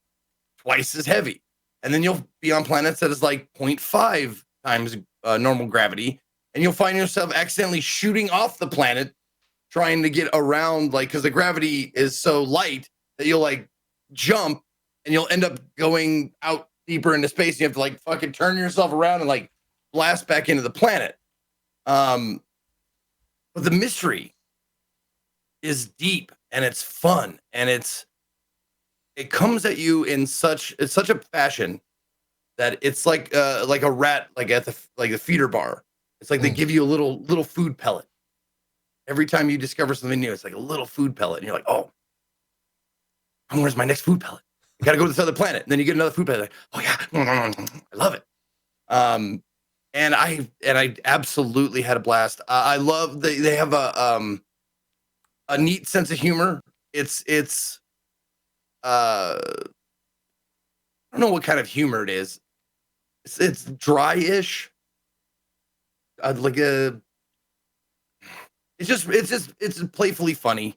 twice as heavy. and then you'll be on planets that is like 0.5 times normal gravity, and you'll find yourself accidentally shooting off the planet, trying to get around, like, because the gravity is so light that you'll like jump, and you'll end up going out deeper into space. You have to like fucking turn yourself around and like blast back into the planet. But the mystery is deep, and it's fun, and it comes at you in such a fashion that it's like a rat, like at the feeder bar. It's like they give you a little food pellet every time you discover something new. It's like a little food pellet, and you're like, oh, where's my next food pellet? You got to go to this other planet, and then you get another food pellet. Like, oh yeah, I love it. And I absolutely had a blast. I love they have a neat sense of humor. It's I don't know what kind of humor it is. It's dry-ish. It's playfully funny,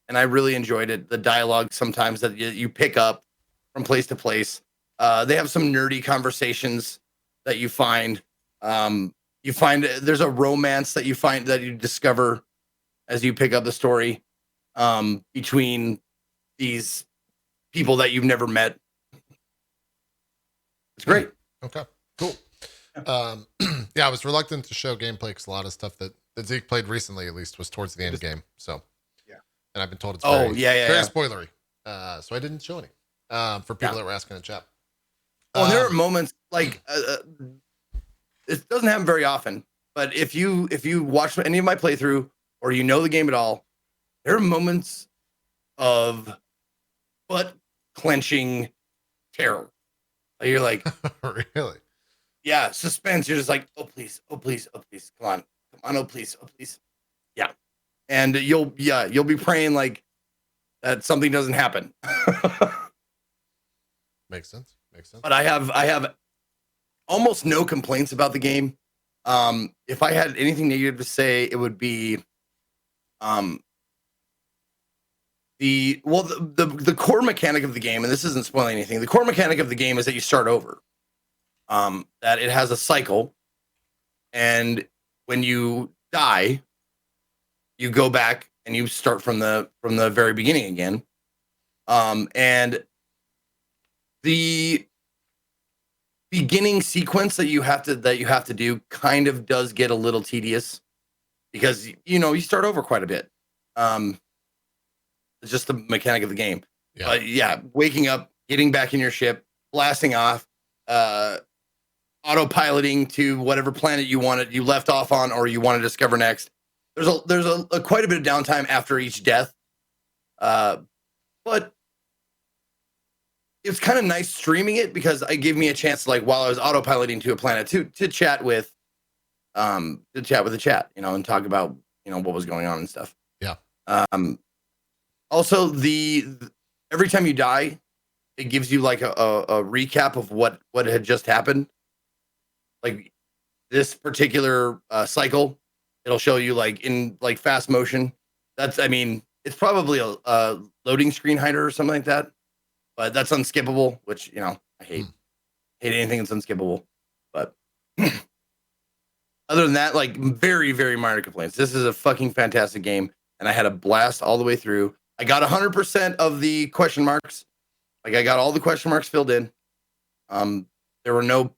and I really enjoyed it. The dialogue sometimes that you pick up from place to place. They have some nerdy conversations that you find. There's a romance that you discover as you pick up the story between these people that you've never met. It's great. Okay, cool. Yeah, I was reluctant to show gameplay because a lot of stuff that Zeke played recently, at least, was towards the end game. So, yeah, and I've been told it's very spoilery. So I didn't show any for people that were asking in chat. Well, there are moments like it doesn't happen very often, but if you watch any of my playthrough or you know the game at all, there are moments of butt clenching terror. You're like, really? Yeah, suspense. You're just like, oh please, oh please, oh please, come on, oh please, oh please, yeah. And you'll be praying like that something doesn't happen. Makes sense. But I have almost no complaints about the game. If I had anything negative to say, it would be the core mechanic of the game, and this isn't spoiling anything. The core mechanic of the game is that you start over. That it has a cycle, and when you die, you go back and you start from the very beginning again. And the beginning sequence that you have to do kind of does get a little tedious because you start over quite a bit. It's just the mechanic of the game. Yeah. But yeah, waking up, getting back in your ship, blasting off, autopiloting to whatever planet you left off on or you want to discover next. There's a quite a bit of downtime after each death. But it was kind of nice streaming it because it gave me a chance to, like, while I was autopiloting to a planet to chat with the chat, and talk about, what was going on and stuff. Yeah. Also every time you die, it gives you like a recap of what had just happened. Like this particular cycle, it'll show you like in like fast motion. It's probably a loading screen hider or something like that, but that's unskippable, which, I hate anything that's unskippable. But other than that, like very, very minor complaints. This is a fucking fantastic game, and I had a blast all the way through. I got 100% of the question marks. Like I got all the question marks filled in. There were no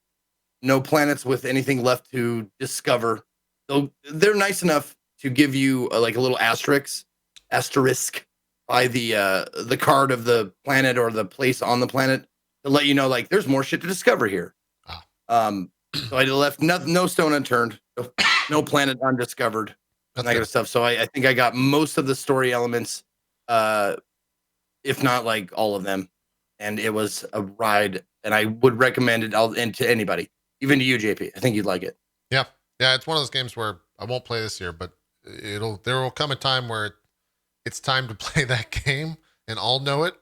planets with anything left to discover. So they're nice enough to give you like a little asterisk by the card of the planet or the place on the planet to let you know like there's more shit to discover here. So I left no stone unturned, no planet undiscovered, that kind of stuff. So I think I got most of the story elements, if not like all of them. And it was a ride, and I would recommend it to anybody, even to you, JP. I think you'd like it. Yeah. It's one of those games where I won't play this year, but there will come a time where it's time to play that game, and I'll know it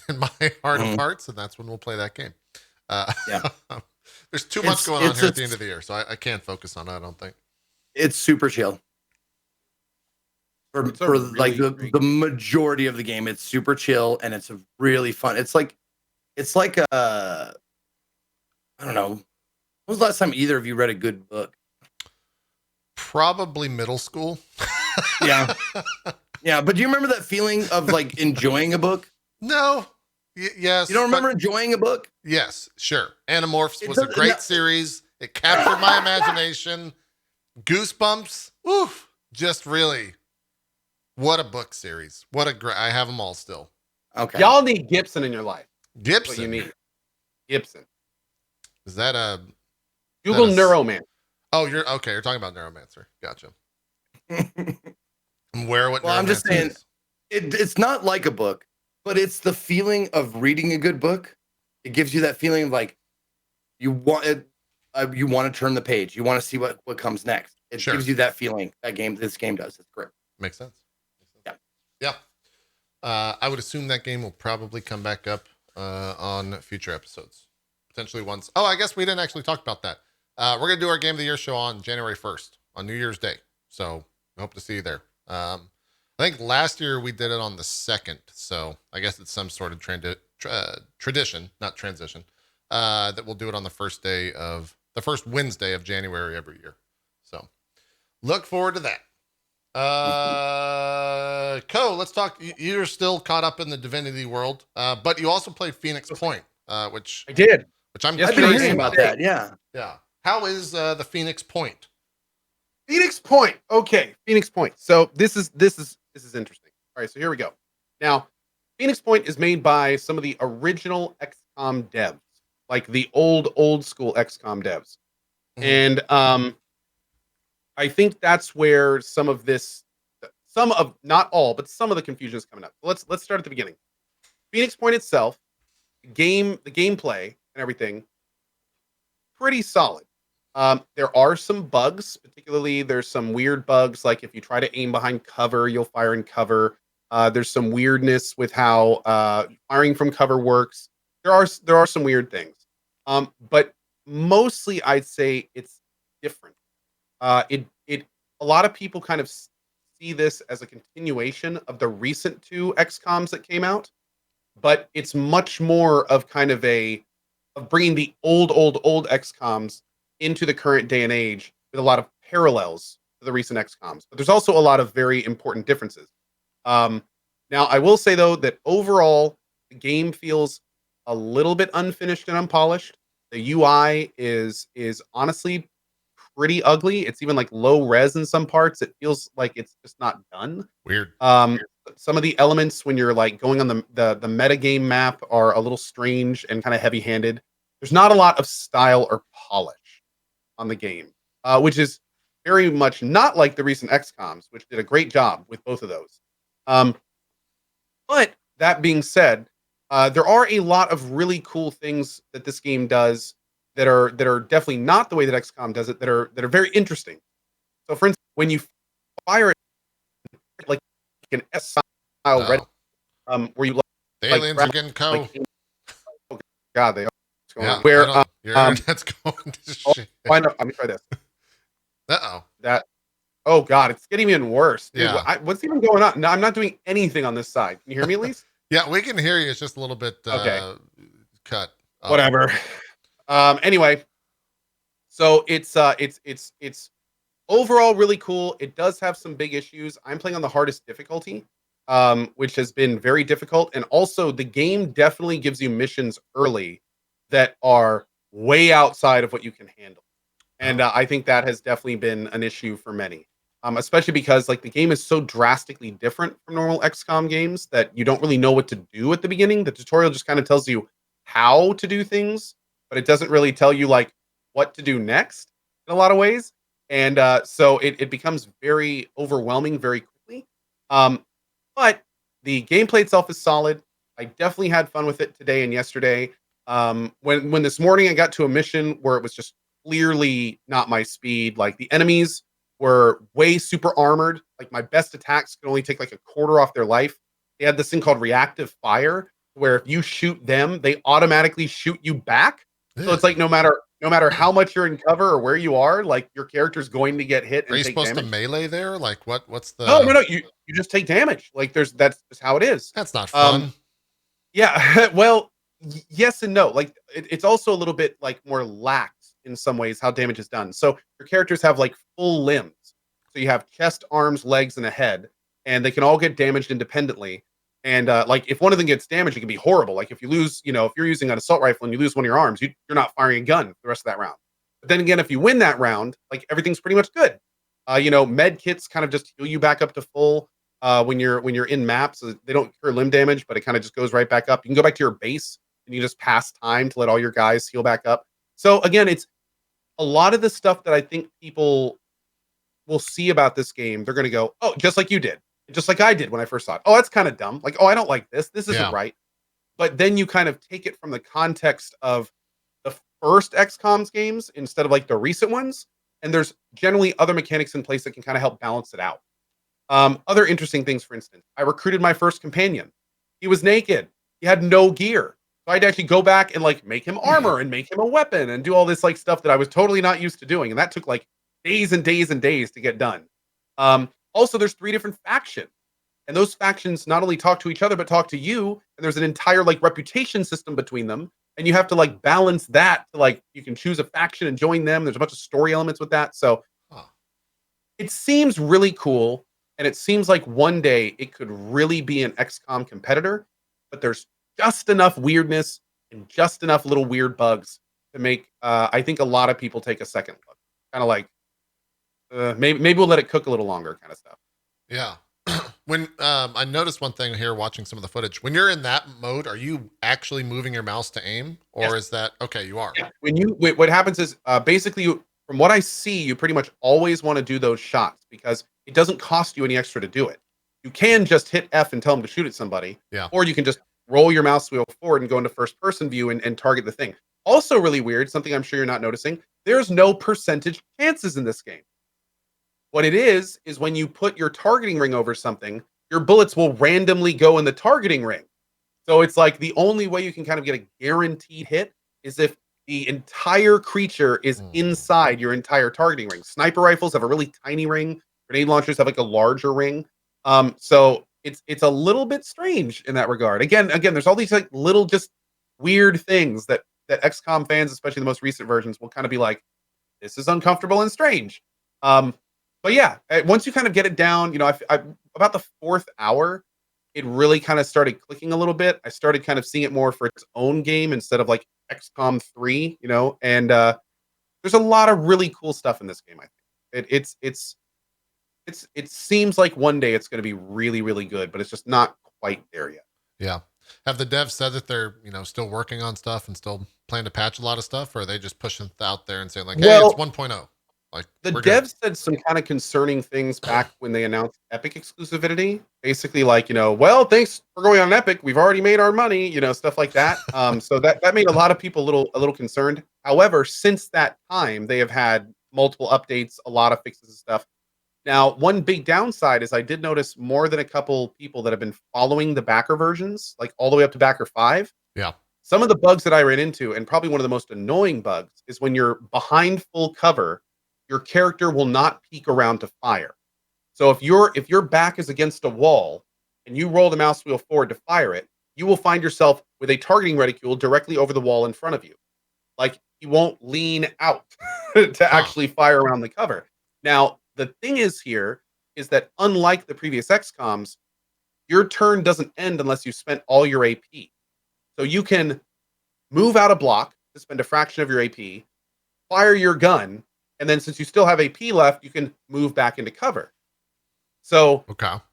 in my heart of hearts, and that's when we'll play that game. Yeah. There's too much going on here at the end of the year, so I can't focus on it, I don't think. It's super chill. For like the majority of the game, it's super chill and it's really fun. It's like I don't know. When was the last time either of you read a good book? Probably middle school. Yeah. Yeah, but do you remember that feeling of like enjoying a book? No. Yes. You don't but- remember enjoying a book? Yes, sure. Animorphs It was a doesn't- great no. series. It captured my imagination. Goosebumps. Woof. Just really. What a book series. What a great. I have them all still. Okay. Y'all need Gibson in your life. That's what Gibson. you need. Gibson. Is that a. Google That is- Neuroman. Oh, you're okay. You're talking about Neuromancer. Gotcha. I'm aware what Well, I'm just Neuromancer saying- is. It's not like a book, but it's the feeling of reading a good book. It gives you that feeling of like you want it, you want to turn the page. You want to see what comes next. It Sure. gives you that feeling. This game does. It's great. Makes sense. Yeah. Yeah. I would assume that game will probably come back up on future episodes. Potentially once. Oh, I guess we didn't actually talk about that. We're going to do our Game of the Year show on January 1st, on New Year's Day. So I hope to see you there. I think last year we did it on the 2nd. So I guess it's some sort of tradition, not transition, that we'll do it on the first Wednesday of January every year. So look forward to that. Co, let's talk. You're still caught up in the Divinity world, but you also played Phoenix Point, which I did. I'm Yes, I've been curious hearing about that. Yeah. Yeah. How is the Phoenix Point? Phoenix Point. Okay, Phoenix Point. So this is interesting. All right, so here we go. Now, Phoenix Point is made by some of the original XCOM devs, like the old school XCOM devs. Mhm. And I think that's where not all, but some of the confusion is coming up. Let's start at the beginning. Phoenix Point itself, the gameplay and everything, pretty solid. There are some bugs, particularly there's some weird bugs, like if you try to aim behind cover, you'll fire in cover. There's some weirdness with how firing from cover works. There are some weird things. But mostly I'd say it's different. A lot of people kind of see this as a continuation of the recent 2 XCOMs that came out, but it's much more of kind of of bringing the old XCOMs into the current day and age with a lot of parallels to the recent XCOMs. But there's also a lot of very important differences. Now, I will say though that overall the game feels a little bit unfinished and unpolished. The UI is honestly pretty ugly. It's even like low res in some parts. It feels like it's just not done. Weird. Some of the elements when you're like going on the meta game map are a little strange and kind of heavy handed. There's not a lot of style or polish on the game, which is very much not like the recent XCOMs, which did a great job with both of those. But that being said, there are a lot of really cool things that this game does that are definitely not the way that XCOM does it, that are very interesting. So, for instance, when you fire it like an S style red, where you The like, aliens are getting oh god, they are. What's going on? Yeah, Where your internet's going to shit. why not? Let me try this. Uh-oh. Oh god, it's getting even worse. Dude, Yeah. what's even going on? No, I'm not doing anything on this side. Can you hear me at least? Yeah, we can hear you. It's just a little bit Okay. cut. off. Whatever. Anyway, so it's overall really cool. It does have some big issues. I'm playing on the hardest difficulty, which has been very difficult. And also the game definitely gives you missions early that are way outside of what you can handle. And I think that has definitely been an issue for many. Especially because like the game is so drastically different from normal XCOM games that you don't really know what to do at the beginning. The tutorial just kind of tells you how to do things, but it doesn't really tell you like what to do next in a lot of ways. And so it becomes very overwhelming very quickly. But the gameplay itself is solid. I definitely had fun with it today and yesterday. When this morning I got to a mission where it was just clearly not my speed, like the enemies were way super armored. Like my best attacks could only take like a quarter off their life. They had this thing called reactive fire, where if you shoot them, they automatically shoot you back. So it's like no matter how much you're in cover or where you are, like your character's going to get hit and Are you take supposed damage. to melee there? Like what's the No. You just take damage. Like that's just how it is. That's not fun. Yeah. Well, Yes and no. Like it's also a little bit like more lax in some ways how damage is done. So your characters have like full limbs. So you have chest, arms, legs, and a head, and they can all get damaged independently. And like if one of them gets damaged, it can be horrible. Like if you lose, if you're using an assault rifle and you lose one of your arms, you're not firing a gun for the rest of that round. But then again, if you win that round, like everything's pretty much good. Med kits kind of just heal you back up to full when you're in maps. They don't cure limb damage, but it kind of just goes right back up. You can go back to your base and you just pass time to let all your guys heal back up. So again, it's a lot of the stuff that I think people will see about this game. They're going to go, oh, just like you did, just like I did when I first saw it. Oh, that's kind of dumb. Like, oh, I don't like this. This isn't right. But then you kind of take it from the context of the first XCOM's games instead of like the recent ones. And there's generally other mechanics in place that can kind of help balance it out. Other interesting things, for instance, I recruited my first companion. He was naked. He had no gear. So I'd actually go back and like make him armor and make him a weapon and do all this like stuff that I was totally not used to doing. And that took like days and days and days to get done. Also, there's 3 different factions. And those factions not only talk to each other, but talk to you. And there's an entire like reputation system between them. And you have to like balance that to like, you can choose a faction and join them. There's a bunch of story elements with that. So it seems really cool. And it seems like one day it could really be an XCOM competitor, but there's just enough weirdness and just enough little weird bugs to make, I think a lot of people take a second look. Kind of like, maybe we'll let it cook a little longer kind of stuff. Yeah. When I noticed one thing here watching some of the footage, when you're in that mode, are you actually moving your mouse to aim, or is that okay? You are. Yeah. What happens is basically from what I see, you pretty much always want to do those shots because it doesn't cost you any extra to do it. You can just hit F and tell them to shoot at somebody, or you can just roll your mouse wheel forward and go into first person view and target the thing. Also, really weird, something I'm sure you're not noticing. There's no percentage chances in this game. What it is when you put your targeting ring over something, your bullets will randomly go in the targeting ring. So it's like the only way you can kind of get a guaranteed hit is if the entire creature is inside your entire targeting ring. Sniper rifles have a really tiny ring. Grenade launchers have like a larger ring. So it's a little bit strange in that regard. Again, there's all these like little just weird things that XCOM fans, especially the most recent versions, will kind of be like, this is uncomfortable and strange. But yeah, once you kind of get it down, I about the 4th hour, it really kind of started clicking a little bit. I started kind of seeing it more for its own game instead of like XCOM 3, and there's a lot of really cool stuff in this game. I think it seems like one day it's going to be really, really good, but it's just not quite there yet. Yeah. Have the devs said that they're, still working on stuff and still plan to patch a lot of stuff, or are they just pushing it out there and saying like, hey, it's 1.0? Like the devs said some kind of concerning things back when they announced Epic exclusivity. Basically, like, well, thanks for going on Epic. We've already made our money, stuff like that. So that made a lot of people a little concerned. However, since that time, they have had multiple updates, a lot of fixes and stuff. Now, one big downside is I did notice more than a couple people that have been following the backer versions, like all the way up to backer 5. Yeah. Some of the bugs that I ran into, and probably one of the most annoying bugs, is when you're behind full cover, your character will not peek around to fire. So if your back is against a wall and you roll the mouse wheel forward to fire it, you will find yourself with a targeting reticule directly over the wall in front of you. Like, you won't lean out to actually fire around the cover. Now, the thing is that unlike the previous XCOMs, your turn doesn't end unless you've spent all your AP. So you can move out a block to spend a fraction of your AP, fire your gun, and then since you still have AP left, you can move back into cover. So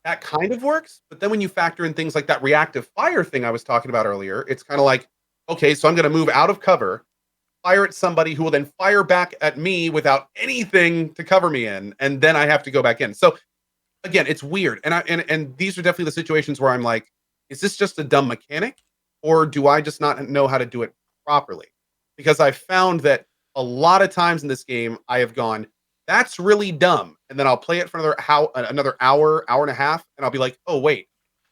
that kind of works. But then when you factor in things like that reactive fire thing I was talking about earlier, it's kind of like, okay, so I'm going to move out of cover, fire at somebody who will then fire back at me without anything to cover me in, and then I have to go back in. So again, it's weird. And these are definitely the situations where I'm like, is this just a dumb mechanic, or do I just not know how to do it properly? Because I found that a lot of times in this game, I have gone, that's really dumb. And then I'll play it for another hour and a half. And I'll be like, oh, wait,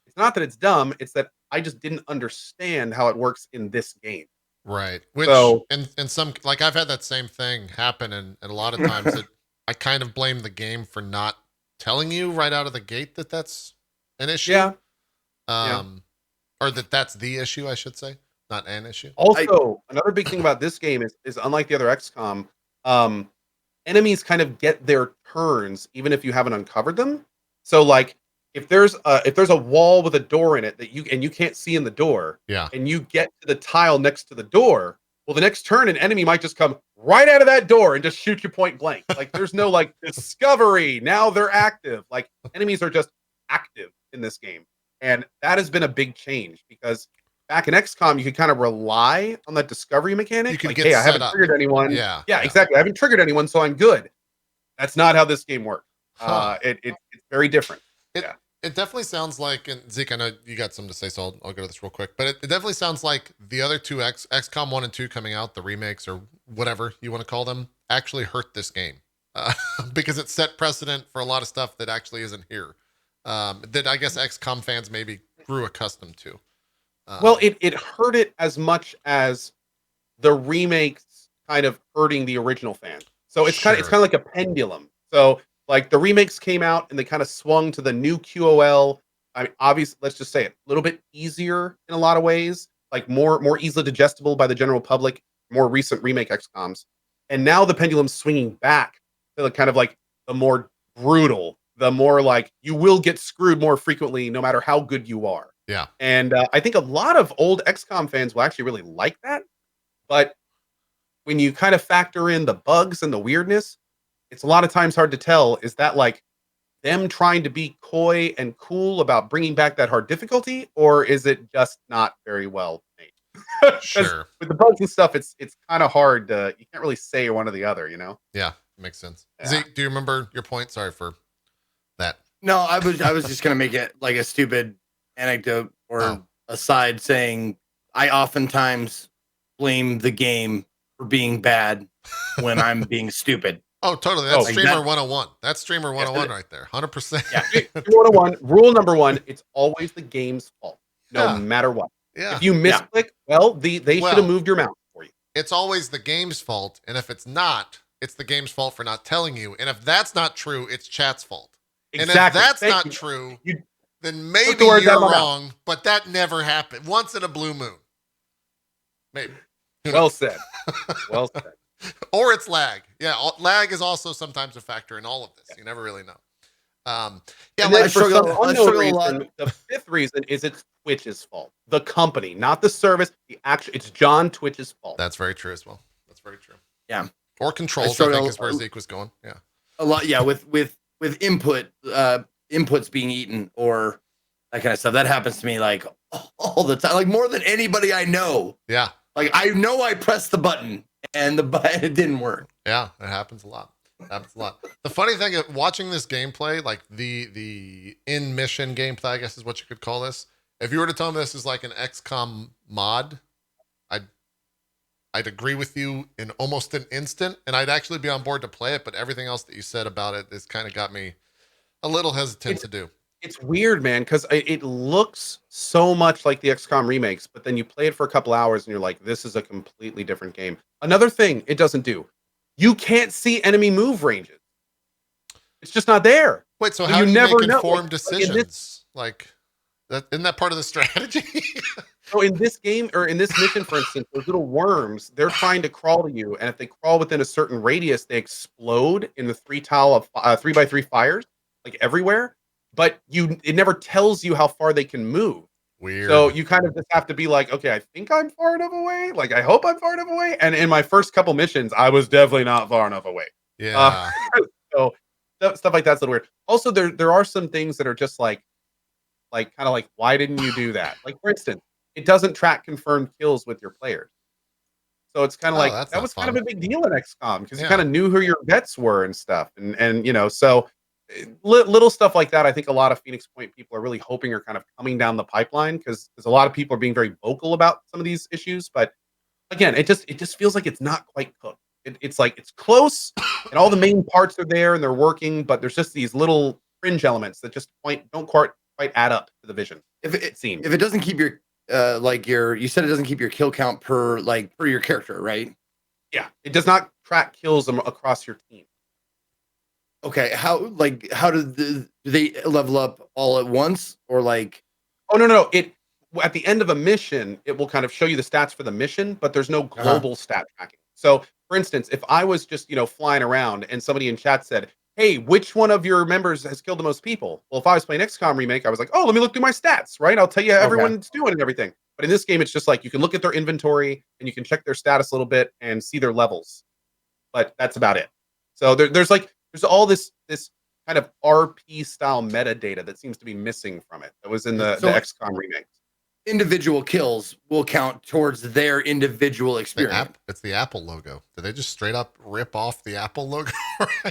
it's not that it's dumb. It's that I just didn't understand how it works in this game. Right. Which, and some, like I've had that same thing happen. And a lot of times I kind of blame the game for not telling you right out of the gate that that's an issue. Yeah. Or that's the issue, I should say. not an issue. Also, another big thing about this game is unlike the other XCOM, enemies kind of get their turns even if you haven't uncovered them. So like if there's a wall with a door in it that you can't see in the door, Yeah. and you get to the tile next to the door, well, the next turn an enemy might just come right out of that door and just shoot you point blank. Like there's no like discovery. Now they're active. Like enemies are just active in this game. And that has been a big change because back in XCOM, you could kind of rely on that discovery mechanic. You could like, get hey, I set haven't up. triggered anyone. Yeah. Yeah, exactly. I haven't triggered anyone, so I'm good. That's not how this game works. Huh. It's very different. It definitely sounds like, and Zeke, I know you got something to say, so I'll go to this real quick. But it definitely sounds like the other two XCOM 1 and 2 coming out, the remakes or whatever you want to call them, actually hurt this game because it set precedent for a lot of stuff that actually isn't here. That I guess XCOM fans maybe grew accustomed to. Well, it hurt it as much as the remakes kind of hurting the original fan. So it's kind of like a pendulum. So like the remakes came out and they kind of swung to the new QOL. I mean, obviously, let's just say it, a little bit easier in a lot of ways, like more easily digestible by the general public, more recent remake XCOMs. And now the pendulum's swinging back to the kind of like the more brutal, the more like you will get screwed more frequently no matter how good you are. Yeah. And I think a lot of old XCOM fans will actually really like that. But when you kind of factor in the bugs and the weirdness, it's a lot of times hard to tell. Is that like them trying to be coy and cool about bringing back that hard difficulty, or is it just not very well made? Sure. With the bugs and stuff, it's kind of hard to, you can't really say one or the other, you know? Yeah, makes sense. Yeah. Zeke, do you remember your point? Sorry for that. No, I was just gonna make it like a stupid anecdote or aside saying I oftentimes blame the game for being bad when I'm being stupid. Oh, totally. That's like Streamer that- 101. That's Streamer 101 right there. 100%. Yeah. 101, rule number one, it's always the game's fault, no Yeah. matter what. Yeah. If you misclick, well, they should have moved your mouse for you. It's always the game's fault. And if it's not, it's the game's fault for not telling you. And if that's not true, it's chat's fault. And if that's Thank not you. true, You- then maybe the words out you're of my mouth. wrong, but that never happened. Once in a blue moon. Maybe. Well said. Well said. Or it's lag. Yeah, lag is also sometimes a factor in all of this. You never really know. Yeah, And like then for some I unknown struggle a lot. reason, the fifth reason is it's Twitch's fault. The company, not the service. It's John Twitch's fault. that's very true as well. That's very true. Yeah. Or controls, I struggle- think, is where Zeke was going. Yeah. A lot, yeah, with inputs being eaten or that kind of stuff. That happens to me like all the time, like more than anybody I know. Yeah. Like I know I pressed the button and it didn't work. Yeah, it happens a lot. It happens a lot. The funny thing of watching this gameplay, like the in mission gameplay, I guess is what you could call this. If you were to tell me this is like an XCOM mod, I'd agree with you in almost an instant, and I'd actually be on board to play it. But everything else that you said about it has kind of got me a little hesitant to do. It's weird, man, because it looks so much like the XCOM remakes, but then you play it for a couple hours and you're like, this is a completely different game. Another thing it doesn't do, you can't see enemy move ranges. It's just not there. Wait, so So how you do you never make know. informed Like, in decisions? this- Like, that isn't that part of the strategy? So in this game, or in this mission, for instance, those little worms, they're trying to crawl to you, and if they crawl within a certain radius, they explode in the 3x3 fires, like everywhere. But it never tells you how far they can move. Weird. So you kind of just have to be like, okay, I think I'm far enough away. Like, I hope I'm far enough away. And in my first couple missions, I was definitely not far enough away. yeah. So stuff like that's a little weird. Also, there are some things that are just like kind of like, why didn't you do that? Like, for instance, it doesn't track confirmed kills with your players. So it's kind of like, that's that not was kind of fun. a big deal in XCOM because Yeah. you kind of knew who your vets were and stuff. And you know, so little stuff like that, I think a lot of Phoenix Point people are really hoping are kind of coming down the pipeline because a lot of people are being very vocal about some of these issues. But again, it just feels like it's not quite cooked. It's like it's close and all the main parts are there and they're working, but there's just these little fringe elements that just don't quite add up to the vision. If It seems. If it doesn't keep your you said it doesn't keep your kill count per your character, right? Yeah, it does not track kills across your team. Okay, how do they level up all at once or like? Oh no, it at the end of a mission, it will kind of show you the stats for the mission, but there's no global stat tracking. So, for instance, if I was just, flying around and somebody in chat said, "Hey, which one of your members has killed the most people?" Well, if I was playing XCOM Remake, I was like, "Oh, let me look through my stats," right? I'll tell you how everyone's doing and everything. But in this game, it's just like you can look at their inventory and you can check their status a little bit and see their levels, but that's about it. So there's all this kind of RP style metadata that seems to be missing from it. That was in the XCOM Remake. Individual kills will count towards their individual experience. It's the Apple logo. Did they just straight up rip off the Apple logo?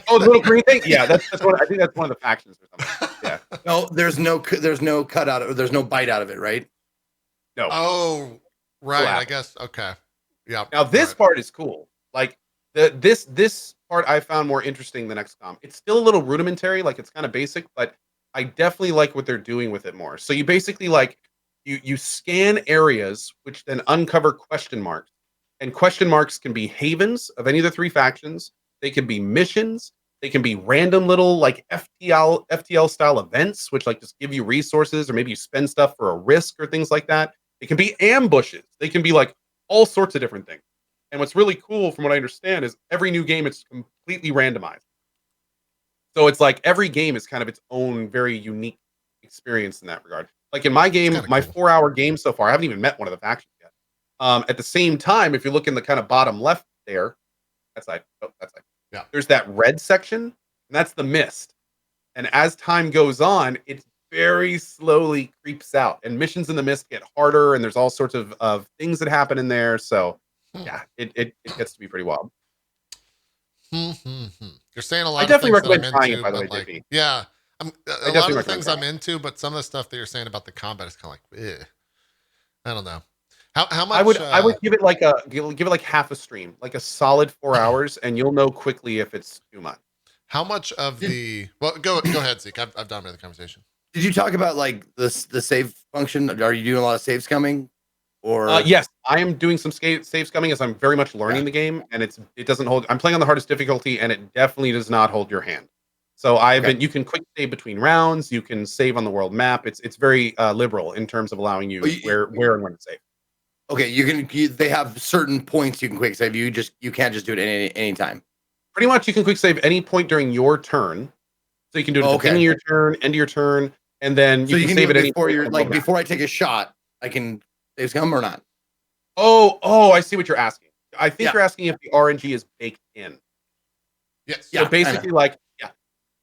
Oh, the little green thing. Yeah, that's what I think. That's one of the factions or something. Yeah. No, there's no cut out of, there's no bite out of it, right? No. Oh, right. I guess. Okay. Yeah. Now this part is cool. Like this part I found more interesting than XCOM. It's still a little rudimentary, like it's kind of basic, but I definitely like what they're doing with it more. So you basically you scan areas which then uncover question marks. And question marks can be havens of any of the three factions. They can be missions. They can be random little like FTL style events, which like just give you resources, or maybe you spend stuff for a risk or things like that. It can be ambushes. They can be like all sorts of different things. And what's really cool from what I understand is every new game, it's completely randomized. So it's like every game is kind of its own very unique experience in that regard. Like in my game, my 4-hour game so far, I haven't even met one of the factions yet. At the same time, if you look in the kind of bottom left there, that's like, yeah, there's that red section, and that's the mist. And as time goes on, it very slowly creeps out, and missions in the mist get harder, and there's all sorts of things that happen in there. So yeah, it gets to be pretty wild. You're saying a lot. I definitely of things recommend that I'm trying into, it, by the way, like, JP. yeah, a lot of the things I'm into, but some of the stuff that you're saying about the combat is kind of like, I don't know. How much? I would give it like half a stream, like a solid 4 hours, and you'll know quickly if it's too much. How much of the? Well, go ahead, Zeke. I've dominated the conversation. Did you talk about like the save function? Are you doing a lot of saves coming? Or yes, I am doing some saves coming as I'm very much learning the game, and it doesn't hold. I'm playing on the hardest difficulty, and it definitely does not hold your hand. So you can quick save between rounds. You can save on the world map. It's very liberal in terms of allowing you where and when to save. Okay, they have certain points you can quick save. You can't just do it at any time. Pretty much, you can quick save any point during your turn. So you can do it at the beginning of your turn, end of your turn, and then you can save it before you're like before I take a shot. I can save come or not. Oh, I see what you're asking. I think you're asking if the RNG is baked in. Yes. So basically,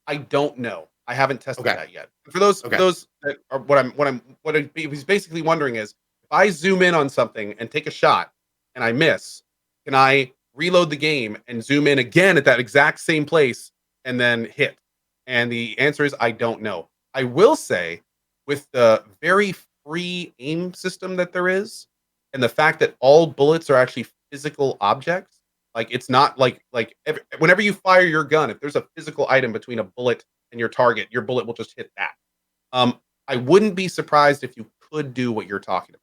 I don't know. I haven't tested that yet. For those that are what he's basically wondering is, if I zoom in on something and take a shot and I miss, can I reload the game and zoom in again at that exact same place and then hit? And the answer is I don't know. I will say, with the very free aim system that there is, and the fact that all bullets are actually physical objects, like it's not like whenever you fire your gun, if there's a physical item between a bullet and your target, your bullet will just hit that. I wouldn't be surprised if you could do what you're talking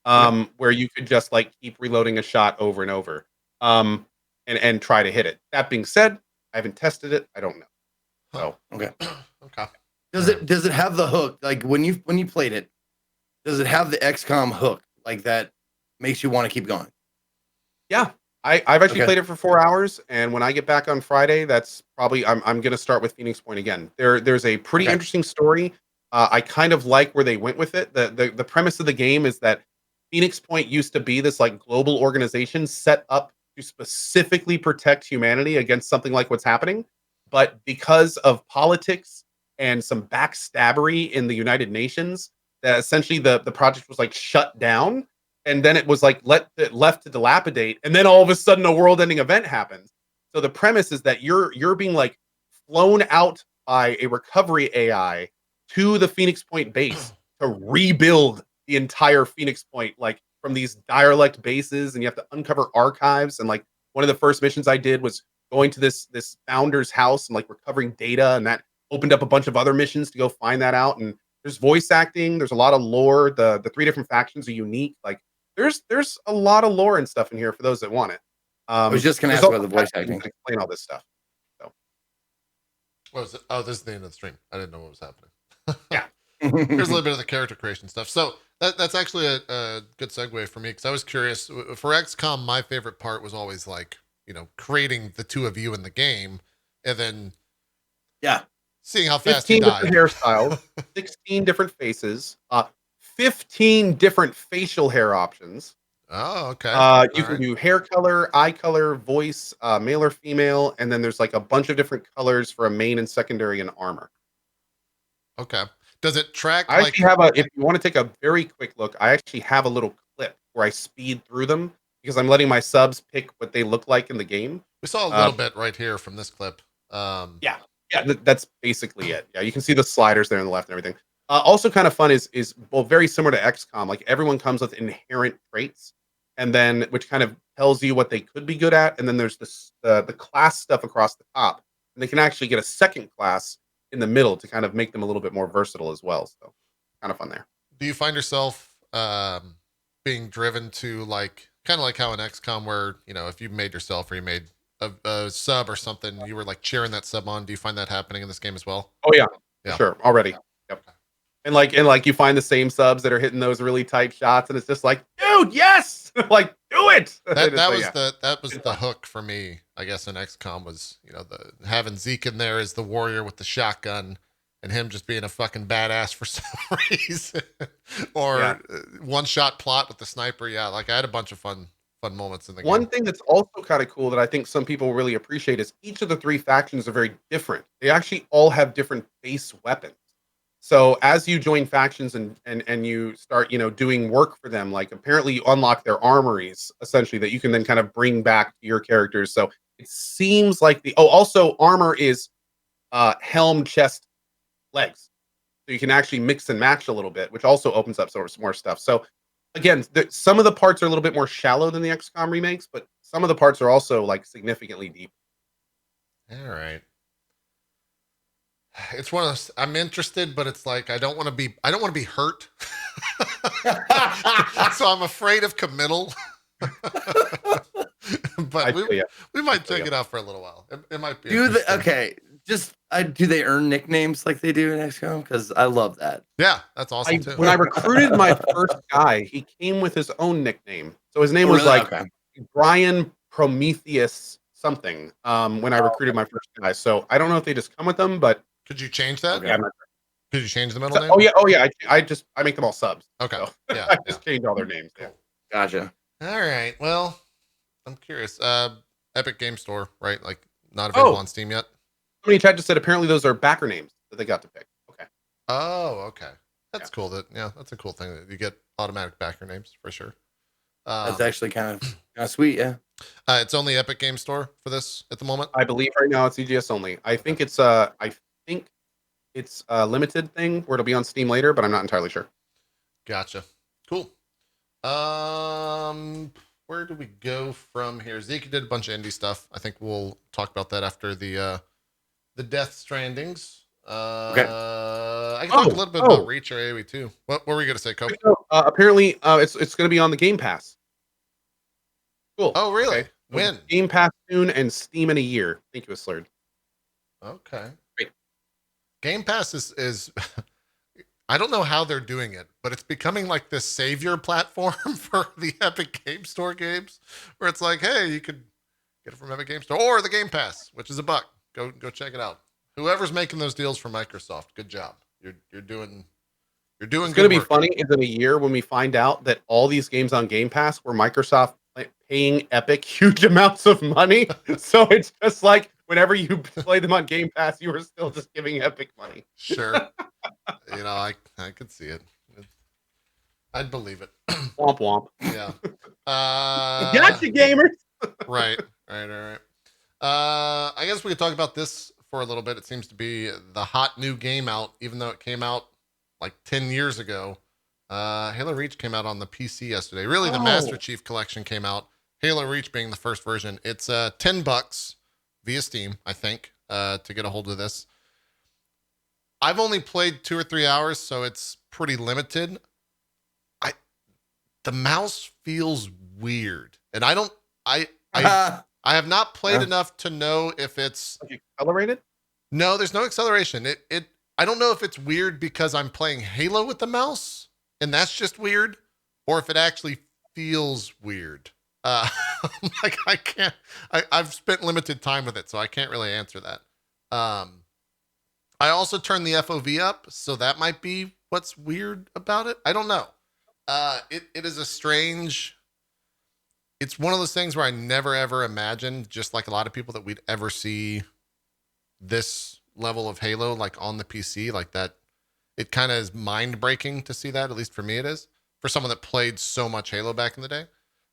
about, where you could just like keep reloading a shot over and over, and try to hit it. That being said, I haven't tested it. I don't know. So okay. Does it have the hook? Like when you played it, does it have the XCOM hook like that makes you want to keep going? Yeah. I've actually played it for 4 hours, and when I get back on Friday, that's probably I'm gonna start with Phoenix Point again. There's a pretty interesting story. I kind of like where they went with it. The premise of the game is that Phoenix Point used to be this like global organization set up to specifically protect humanity against something like what's happening, but because of politics and some backstabbery in the United Nations, that essentially the project was like shut down. And then it was like left to dilapidate, and then all of a sudden a world-ending event happens. So the premise is that you're being like flown out by a recovery AI to the Phoenix Point base to rebuild the entire Phoenix Point, like from these derelict bases, and you have to uncover archives. And like one of the first missions I did was going to this founder's house and like recovering data, and that opened up a bunch of other missions to go find that out. And there's voice acting, there's a lot of lore. The 3 different factions are unique. Like there's a lot of lore and stuff in here for those that want it. I was just going to ask about the voice acting. Explain all this stuff. So, what was it? Oh, this is the end of the stream. I didn't know what was happening. Yeah. Here's a little bit of the character creation stuff. So That's actually a good segue for me because I was curious. For XCOM, my favorite part was always like, creating the two of you in the game and then Yeah. seeing how fast you 15 died. different hairstyles, 16 different faces, 15 different facial hair options. Oh, okay. You can do hair color, eye color, voice, male or female, and then there's like a bunch of different colors for a main and secondary and armor. Okay. Does it track I like? actually have if you want to take a very quick look, I actually have a little clip where I speed through them because I'm letting my subs pick what they look like in the game. We saw a little bit right here from this clip. Yeah, that's basically it. Yeah, you can see the sliders there on the left and everything. Also, kind of fun is well, very similar to XCOM. Like everyone comes with inherent traits, and then which kind of tells you what they could be good at, and then there's the class stuff across the top, and they can actually get a second class in the middle to kind of make them a little bit more versatile as well. So, kind of fun there. Do you find yourself being driven to like kind of like how in XCOM where if you made yourself or you made a sub or something, you were like cheering that sub on? Do you find that happening in this game as well? Oh yeah, Yeah. sure, already. Yep. And like you find the same subs that are hitting those really tight shots, and it's just like, dude, yes, like do it. That was the hook for me, I guess. In XCOM was the having Zeke in there as the warrior with the shotgun, and him just being a fucking badass for some reason, or one shot plot with the sniper. Yeah, like I had a bunch of fun moments in the game. One thing that's also kind of cool that I think some people really appreciate is each of the three factions are very different. They actually all have different base weapons. So as you join factions and you start, doing work for them, like apparently you unlock their armories essentially that you can then kind of bring back to your characters. So it seems like also armor is helm, chest, legs. So you can actually mix and match a little bit, which also opens up some more stuff. So again, some of the parts are a little bit more shallow than the XCOM remakes, but some of the parts are also like significantly deep. All right. It's one of those, I'm interested, but it's like I don't want to be hurt. So I'm afraid of committal. But we might check it out for a little while. It might be. Do they earn nicknames like they do in XCOM? Because I love that. Yeah, that's awesome too. When I recruited my first guy, he came with his own nickname. So his name was Brian Prometheus something. When I recruited my first guy, so I don't know if they just come with them, but. Could you change that? Okay, I'm not sure. Could you change the middle name? Oh yeah. I make them all subs. Okay. So Yeah. I just change all their names. Cool. Yeah. Gotcha. All right. Well, I'm curious. Epic Game Store, right? Like not available on Steam yet. Somebody in chat just said apparently those are backer names that they got to pick. Okay. Oh, okay. That's cool. That's a cool thing that you get automatic backer names for sure. That's actually kind of sweet. Yeah. It's only Epic Game Store for this at the moment. I believe right now it's EGS only. I think it's a limited thing where it'll be on Steam later, but I'm not entirely sure. Gotcha. Cool. Where do we go from here? Zeke did a bunch of indie stuff. I think we'll talk about that after the Death Strandings. Okay. I can talk a little bit about Reach or AoE too. What were we gonna say, Cope? Apparently, it's going to be on the Game Pass. Cool. Oh, really? Okay. When? Game Pass soon and Steam in a year. Thank you, Slurred. Okay. Great. Game Pass is I don't know how they're doing it, but it's becoming like this savior platform for the Epic Game Store games, where it's like, hey, you could get it from Epic Game Store or the Game Pass, which is $1. Go check it out. Whoever's making those deals for Microsoft, good job. You're doing. It's going to be funny is in a year when we find out that all these games on Game Pass were Microsoft paying Epic huge amounts of money. So it's just like whenever you play them on Game Pass, you were still just giving Epic money. Sure. I could see it. I'd believe it. Womp womp. Yeah. Gotcha, gamers. Right. I guess we could talk about this for a little bit. It seems to be the hot new game out, even though it came out like 10 years ago. Halo Reach came out on the PC yesterday. Really, the Master Chief Collection came out. Halo Reach being the first version. It's $10 via Steam, I think, to get a hold of this. I've only played 2 or 3 hours, so it's pretty limited. The mouse feels weird, and I have not played enough to know if it's accelerated. No, there's no acceleration. I don't know if it's weird because I'm playing Halo with the mouse and that's just weird, or if it actually feels weird. Like I've spent limited time with it, so I can't really answer that. I also turned the FOV up, so that might be what's weird about it. I don't know. It is a strange, it's one of those things where I never ever imagined, just like a lot of people, that we'd ever see this level of Halo like on the PC like that. It kind of is mind breaking to see that, at least for me it is, for someone that played so much Halo back in the day.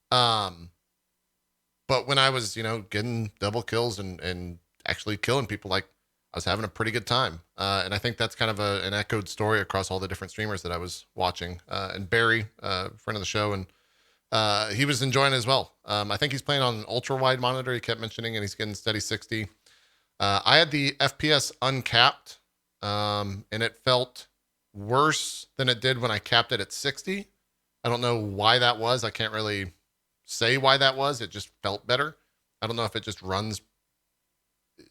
But when I was, getting double kills and actually killing people, like, I was having a pretty good time. And I think that's kind of an echoed story across all the different streamers that I was watching. And Barry, friend of the show, and he was enjoying it as well. I think he's playing on an ultra wide monitor, he kept mentioning, and he's getting steady 60. I had the FPS uncapped, and it felt worse than it did when I capped it at 60. I don't know why that was. I can't really say why that was. It just felt better. I don't know if it just runs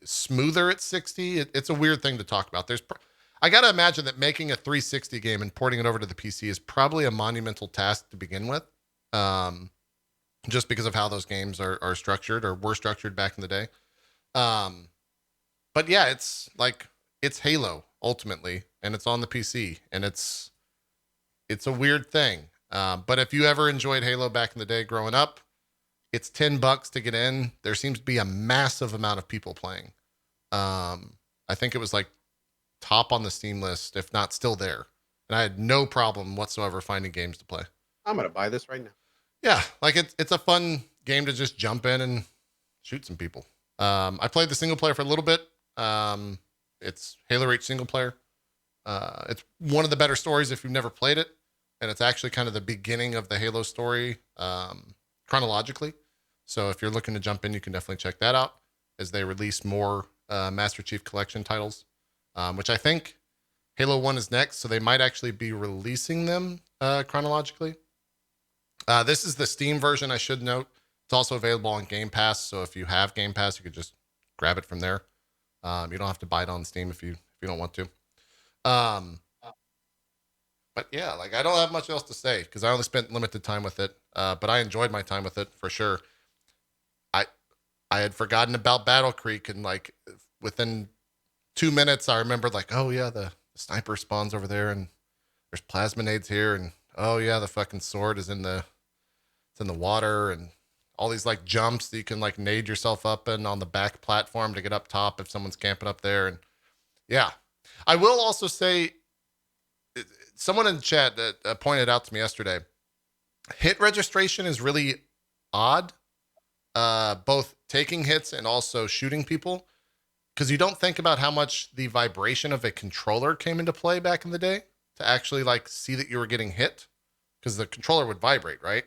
smoother at 60. It's a weird thing to talk about. I got to imagine that making a 360 game and porting it over to the PC is probably a monumental task to begin with. Just because of how those games are structured, or were structured back in the day. But yeah, it's Halo ultimately, and it's on the PC, and it's a weird thing. But if you ever enjoyed Halo back in the day growing up, it's $10 to get in. There seems to be a massive amount of people playing. I think it was like top on the Steam list, if not still there. And I had no problem whatsoever finding games to play. I'm going to buy this right now. Yeah, like it's a fun game to just jump in and shoot some people. I played the single player for a little bit. It's Halo Reach single player. It's one of the better stories if you've never played it. And it's actually kind of the beginning of the Halo story chronologically. So if you're looking to jump in, you can definitely check that out as they release more Master Chief Collection titles, which I think Halo 1 is next. So they might actually be releasing them chronologically. This is the Steam version, I should note. It's also available on Game Pass. So if you have Game Pass, you could just grab it from there. You don't have to buy it on Steam if you don't want to. But yeah, like, I don't have much else to say because I only spent limited time with it. But I enjoyed my time with it for sure. I had forgotten about Battle Creek, and like within 2 minutes, I remembered like, oh yeah, the sniper spawns over there, and there's plasminades here, and oh yeah, the fucking sword is in the water, and all these like jumps that you can like nade yourself up in on the back platform to get up top if someone's camping up there. And yeah, I will also say, someone in the chat that pointed out to me yesterday, hit registration is really odd, both taking hits and also shooting people, because you don't think about how much the vibration of a controller came into play back in the day to actually like see that you were getting hit, because the controller would vibrate, right?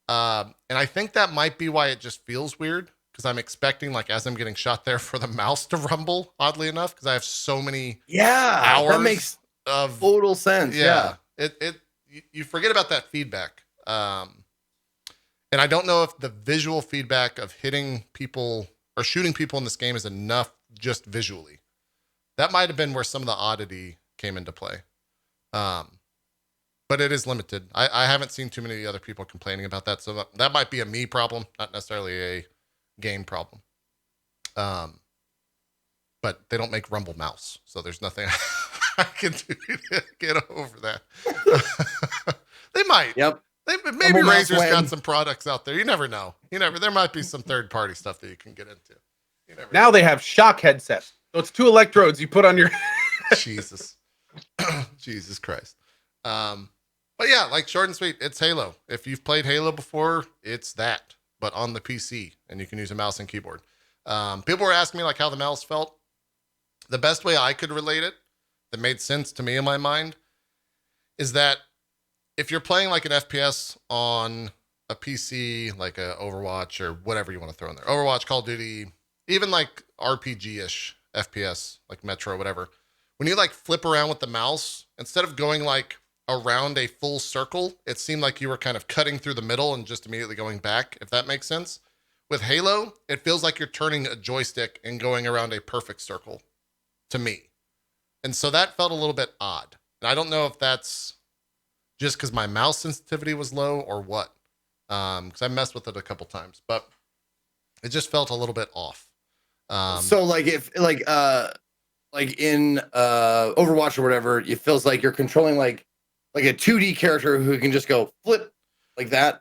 And I think that might be why it just feels weird, because I'm expecting, like, as I'm getting shot there, for the mouse to rumble, oddly enough, because I have so many hours that makes of total sense. Yeah. You forget about that feedback. And I don't know if the visual feedback of hitting people or shooting people in this game is enough just visually. That might have been where some of the oddity came into play. But it is limited. I haven't seen too many other people complaining about that. So that might be a me problem, not necessarily a game problem. But they don't make Rumble Mouse, so there's nothing I can do to get over that. They might. Yep. Maybe Razer's got some products out there. You never know. There might be some third-party stuff that you can get into. Now they have shock headsets. So it's 2 electrodes you put on your... Jesus. Jesus Christ. But yeah, like, short and sweet, it's Halo. If you've played Halo before, it's that, but on the PC, and you can use a mouse and keyboard. People were asking me like how the mouse felt. The best way I could relate it, that made sense to me in my mind, is that if you're playing like an FPS on a PC, like a Overwatch or whatever you want to throw in there, Overwatch, Call of Duty, even like RPG-ish FPS, like Metro, whatever. When you like flip around with the mouse, instead of going like around a full circle, it seemed like you were kind of cutting through the middle and just immediately going back, if that makes sense. With Halo, it feels like you're turning a joystick and going around a perfect circle to me. And so that felt a little bit odd. And I don't know if that's just because my mouse sensitivity was low or what. Because I messed with it a couple times, but it just felt a little bit off. So like if like in Overwatch or whatever, it feels like you're controlling like a 2D character who can just go flip like that.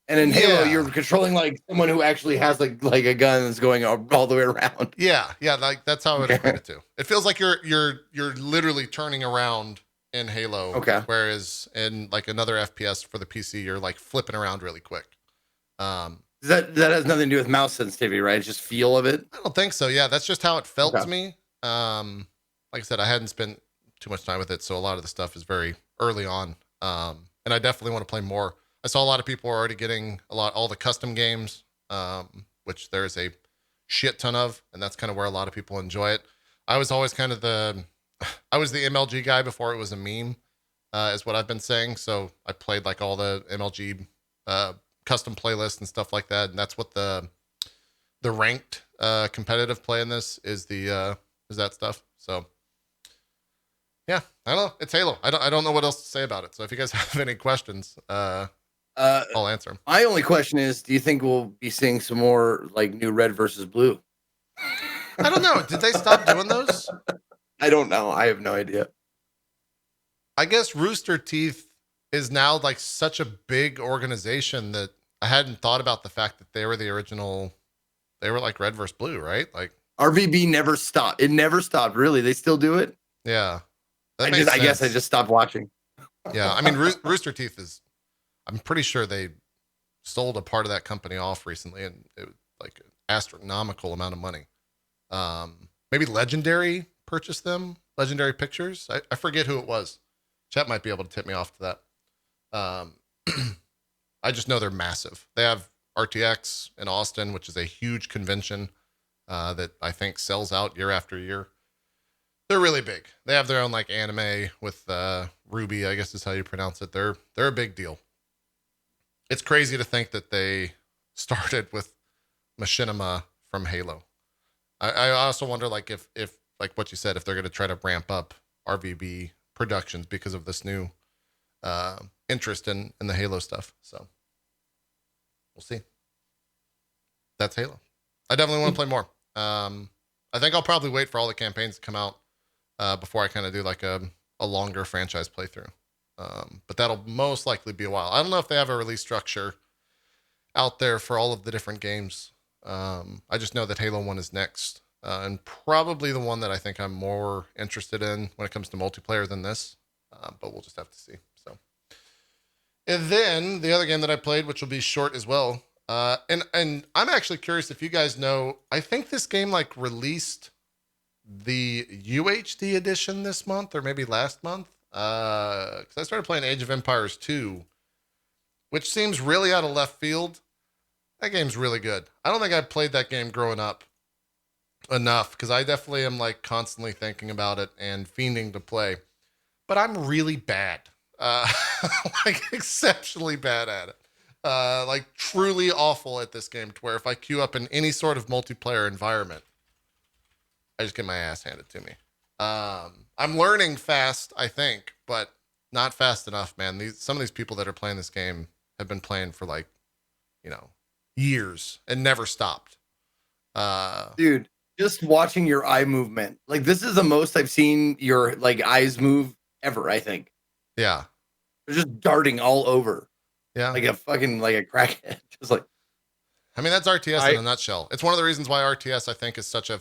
And in Halo, Yeah. you're controlling like someone who actually has like a gun that's going all the way around. Yeah, like that's how I would equate it to. It feels like you're literally turning around in Halo. Okay. Whereas in like another FPS for the PC, you're like flipping around really quick. That has nothing to do with mouse sensitivity, right? It's just feel of it. I don't think so. Yeah, that's just how it felt Okay. to me. Like I said, I hadn't spent too much time with it, so a lot of the stuff is very early on. And I definitely want to play more. I saw a lot of people are already getting all the custom games, which there's a shit ton of, and that's kind of where a lot of people enjoy it. I was always kind of I was the MLG guy before it was a meme, is what I've been saying. So I played like all the MLG custom playlists and stuff like that, and that's what the ranked competitive play in this is is that stuff. So yeah, I don't know. It's Halo. I don't know what else to say about it. So if you guys have any questions, I'll answer them. My only question is, do you think we'll be seeing some more like new red versus blue? I don't know. Did they stop doing those? I don't know. I have no idea. I guess Rooster Teeth is now like such a big organization that I hadn't thought about the fact that they were the original. They were like red versus blue, right? Like RVB never stopped. It never stopped. Really, they still do it. yeah. That I makes guess I sense. just stopped watching. Yeah, I mean Rooster Teeth is. I'm pretty sure they sold a part of that company off recently, and it was like an astronomical amount of money. Maybe Legendary purchased them. Legendary Pictures. I forget who it was. Chat might be able to tip me off to that. I just know they're massive. They have RTX in Austin, which is a huge convention that I think sells out year after year. They're really big. They have their own like anime with Ruby, I guess is how you pronounce it. They're a big deal. It's crazy to think that they started with Machinima from Halo. I also wonder like if like what you said, if they're going to try to ramp up RVB productions because of this new interest in the Halo stuff. So we'll see. That's Halo. I definitely want to play more. I think I'll probably wait for all the campaigns to come out before I kind of do like a longer franchise playthrough. But that'll most likely be a while. I don't know if they have a release structure out there for all of the different games. I just know that Halo 1 is next, and probably the one that I think I'm more interested in when it comes to multiplayer than this. But we'll just have to see. So, and then the other game that I played, which will be short as well. And I'm actually curious if you guys know, I think this game like released the UHD edition this month or maybe last month. Because I started playing Age of Empires 2, which seems really out of left field. That game's really good. I don't think I played that game growing up enough because I definitely am like constantly thinking about it and fiending to play. But I'm really bad. Like exceptionally bad at it. Like truly awful at this game to where if I queue up in any sort of multiplayer environment, I just get my ass handed to me. I'm learning fast, I think, but not fast enough, man. Some of these people that are playing this game have been playing for like, years and never stopped. Dude, just watching your eye movement. Like this is the most I've seen your like eyes move ever, I think. Yeah. They're just darting all over. Yeah. Like a fucking like a crackhead. Just like I mean, that's RTS in a nutshell. It's one of the reasons why RTS I think is such a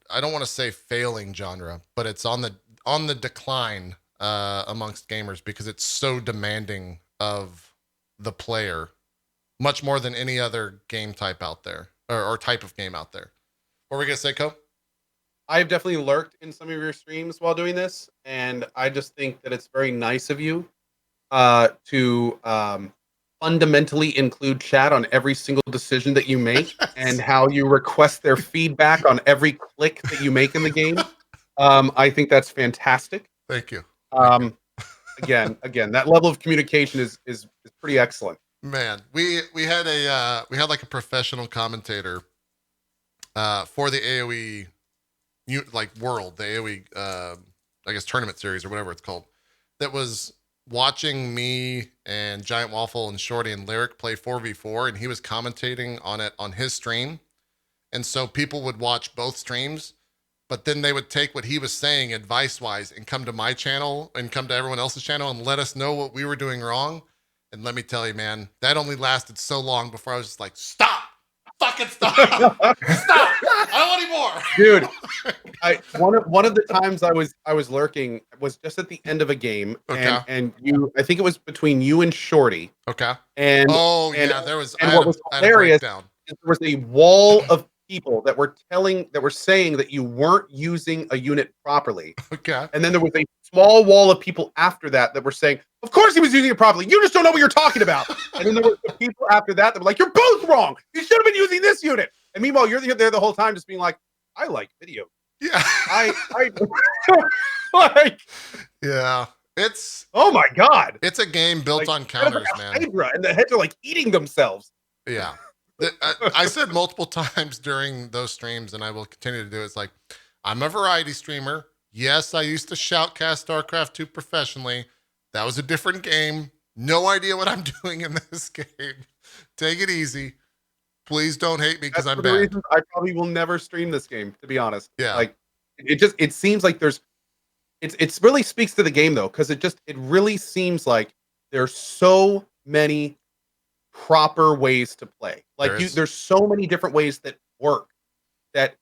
I don't want to say failing genre, but it's on the decline amongst gamers because it's so demanding of the player, much more than any other game type out there or type of game out there. What were we gonna say, Co? I've definitely lurked in some of your streams while doing this, and I just think that it's very nice of you to fundamentally include chat on every single decision that you make and how you request their feedback on every click that you make in the game. I think that's fantastic. Thank you. Again, that level of communication is pretty excellent. Man, we had like a professional commentator for the AoE world, the AoE I guess tournament series or whatever it's called. That was watching me and Giant Waffle and Shorty and Lyric play 4v4, and he was commentating on it on his stream. And so people would watch both streams, but then they would take what he was saying advice-wise and come to my channel and come to everyone else's channel and let us know what we were doing wrong. And let me tell you, man, that only lasted so long before I was just like, stop! Fucking stop! Stop! I don't want any more! Dude, one of the times I was lurking was just at the end of a game, Okay. and I think it was between you and Shorty. Okay. And there was. and what was hilarious is there was a wall of people that were saying that you weren't using a unit properly. Okay. And then there was a small wall of people after that were saying, of course he was using it properly. You just don't know what you're talking about. And then there were the people after that were like, you're both wrong. You should have been using this unit. And meanwhile, you're there the whole time just being like, I like video. Yeah. I like. Yeah. It's. Oh my God. It's a game built on counters, man. Hydra, and the heads are like eating themselves. Yeah. I said multiple times during those streams, and I will continue to do it. It's like, I'm a variety streamer. Yes, I used to shoutcast StarCraft 2 professionally. That was a different game. No idea what I'm doing in this game. Take it easy. Please don't hate me because I'm bad. Reasons I probably will never stream this game, to be honest. Yeah. Like, it seems like it really speaks to the game though, because it really seems like there's so many proper ways to play. Like there's so many different ways that work that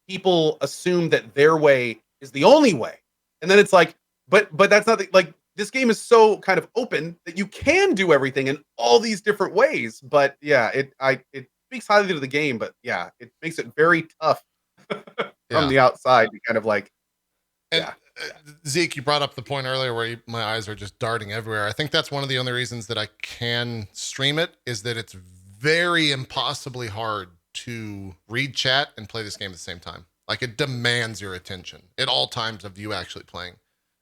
people assume that their way is the only way. And then it's like, but that's not like this game is so kind of open that you can do everything in all these different ways. But yeah, it speaks highly to the game, but yeah, it makes it very tough from the outside to kind of like, Zeke, you brought up the point earlier where my eyes are just darting everywhere. I think that's one of the only reasons that I can stream it is that it's very impossibly hard to read chat and play this game at the same time. Like it demands your attention at all times of you actually playing.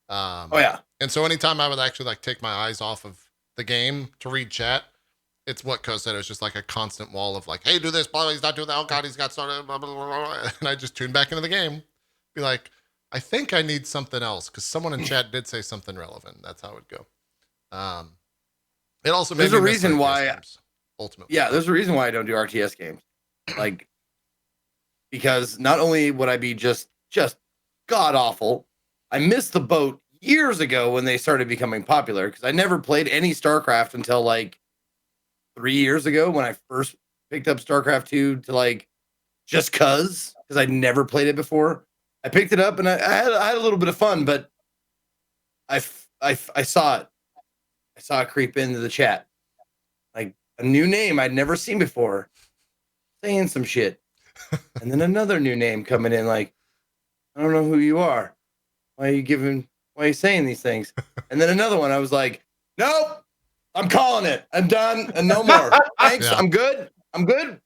And so anytime I would actually like take my eyes off of the game to read chat, it's what Co said. It was just like a constant wall of like, hey, do this, blah, blah, he's not doing that. Oh God, he's got started, blah, blah, blah, blah. And I just tune back into the game. Be like, I think I need something else because someone in chat did say something relevant. That's how it would go. It also there's made a me reason miss why games, ultimately. Yeah, there's a reason why I don't do RTS games. Like because not only would I be just god awful, I missed the boat years ago when they started becoming popular because I never played any StarCraft until like 3 years ago when I first picked up StarCraft 2 to like just because I'd never played it before. I picked it up and I had a little bit of fun, but I saw it. I saw it creep into the chat. Like a new name I'd never seen before saying some shit. And then another new name coming in like, I don't know who you are. Why are you saying these things? And then another one, I was like, nope, I'm calling it. I'm done and no more. Thanks. Yeah. I'm good.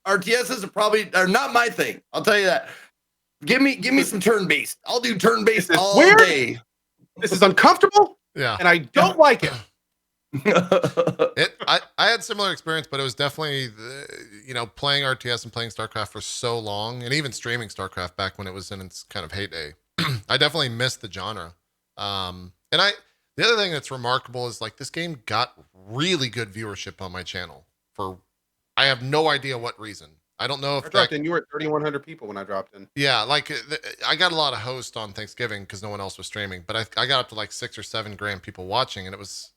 RTSs are not my thing. I'll tell you that. Give me some turn-based. I'll do turn-based all day. This is uncomfortable. Yeah. And I don't like it. I had similar experience, but it was definitely playing RTS and playing StarCraft for so long, and even streaming StarCraft back when it was in its kind of heyday. I definitely missed the genre. The other thing that's remarkable is like this game got really good viewership on my channel for I have no idea what reason. I don't know if I dropped in. You were at 3,100 people when I dropped in. Yeah, like I got a lot of hosts on Thanksgiving because no one else was streaming, but I got up to like 6 or 7 grand people watching, and it was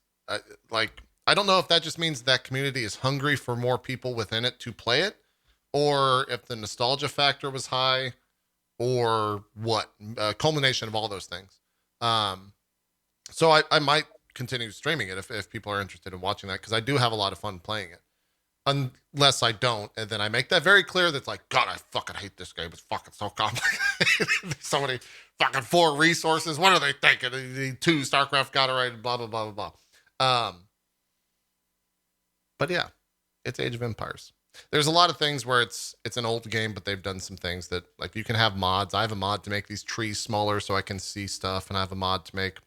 like I don't know if that just means that community is hungry for more people within it to play it, or if the nostalgia factor was high, or what culmination of all those things. So I might continue streaming it if people are interested in watching that because I do have a lot of fun playing it. Unless I don't, and then I make that very clear. That's like, God, I fucking hate this game. It's fucking so complicated. So many fucking 4 resources. What are they thinking? The 2 StarCraft got it right. Blah blah blah blah blah. But yeah, it's Age of Empires. There's a lot of things where it's an old game, but they've done some things that like you can have mods. I have a mod to make these trees smaller so I can see stuff, and I have a mod to make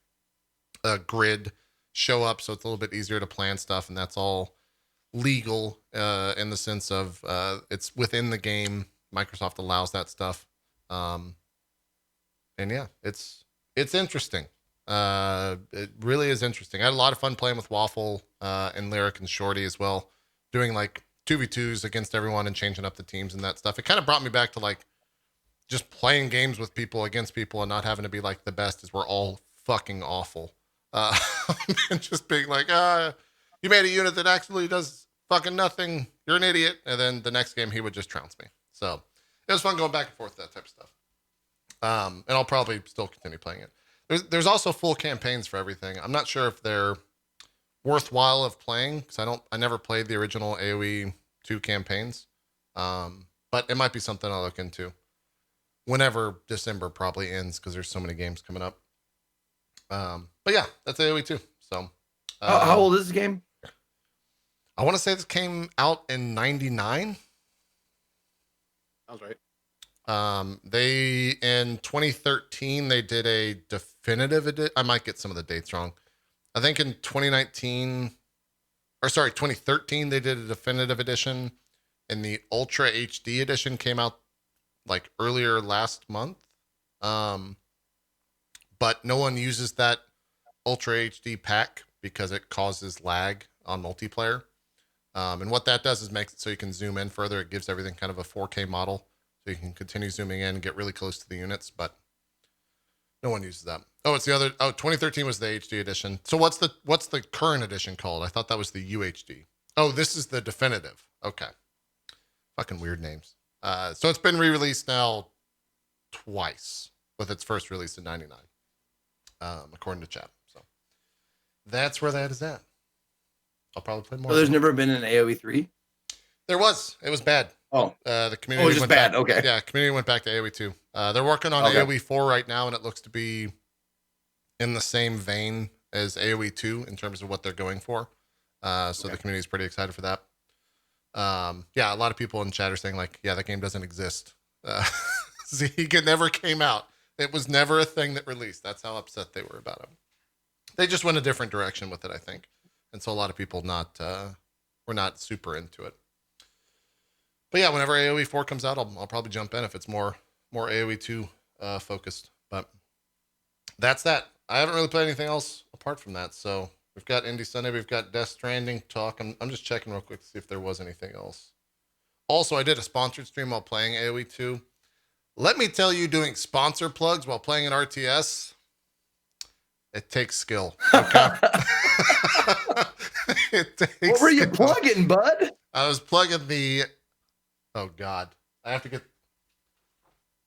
a grid show up so it's a little bit easier to plan stuff, and that's all legal in the sense of it's within the game. Microsoft allows that stuff, and yeah, it's interesting. It really is interesting. I had a lot of fun playing with Waffle and Lyric and Shorty as well, doing like 2v2s against everyone and changing up the teams and that stuff. It kind of brought me back to like just playing games with people against people and not having to be like the best as we're all fucking awful. Uh, and just being like, you made a unit that actually does fucking nothing. You're an idiot. And then the next game he would just trounce me. So it was fun going back and forth, that type of stuff. And I'll probably still continue playing it. There's also full campaigns for everything. I'm not sure if they're worthwhile of playing because I never played the original AoE 2 campaigns. But it might be something I'll look into whenever December probably ends because there's so many games coming up. But yeah, that's AoE 2. So how old is the game? I want to say this came out in 99. Sounds right. They in 2013 they did a definitive edition. I might get some of the dates wrong. I think in 2013 they did a definitive edition, and the Ultra HD edition came out like earlier last month. But no one uses that Ultra HD pack because it causes lag on multiplayer. And what that does is makes it so you can zoom in further. It gives everything kind of a 4K model. So you can continue zooming in and get really close to the units, but no one uses that. Oh, it's the other. Oh, 2013 was the HD edition. So what's the current edition called? I thought that was the UHD. Oh, this is the definitive. Okay. Fucking weird names. So it's been re-released now twice with its first release in 99, according to chat. So that's where that is at. I'll probably play more. So there's never been an AoE 3? There was. It was bad. Oh. The community it was just went bad. back. Okay. Yeah, community went back to AoE 2. They're working on AoE 4 right now, and it looks to be in the same vein as AoE 2 in terms of what they're going for. So the community is pretty excited for that. Yeah, a lot of people in chat are saying like, yeah, that game doesn't exist. Zeke never came out. It was never a thing that released. That's how upset they were about it. They just went a different direction with it, I think. And so a lot of people were not super into it. But yeah, whenever AoE 4 comes out, I'll probably jump in if it's more AoE 2 focused. But that's that. I haven't really played anything else apart from that. So we've got Indie Sunday, we've got Death Stranding talk. I'm just checking real quick to see if there was anything else. Also, I did a sponsored stream while playing AoE 2. Let me tell you, doing sponsor plugs while playing an RTS, it takes skill. Okay? What were you plugging, bud? I was plugging the... Oh, God. I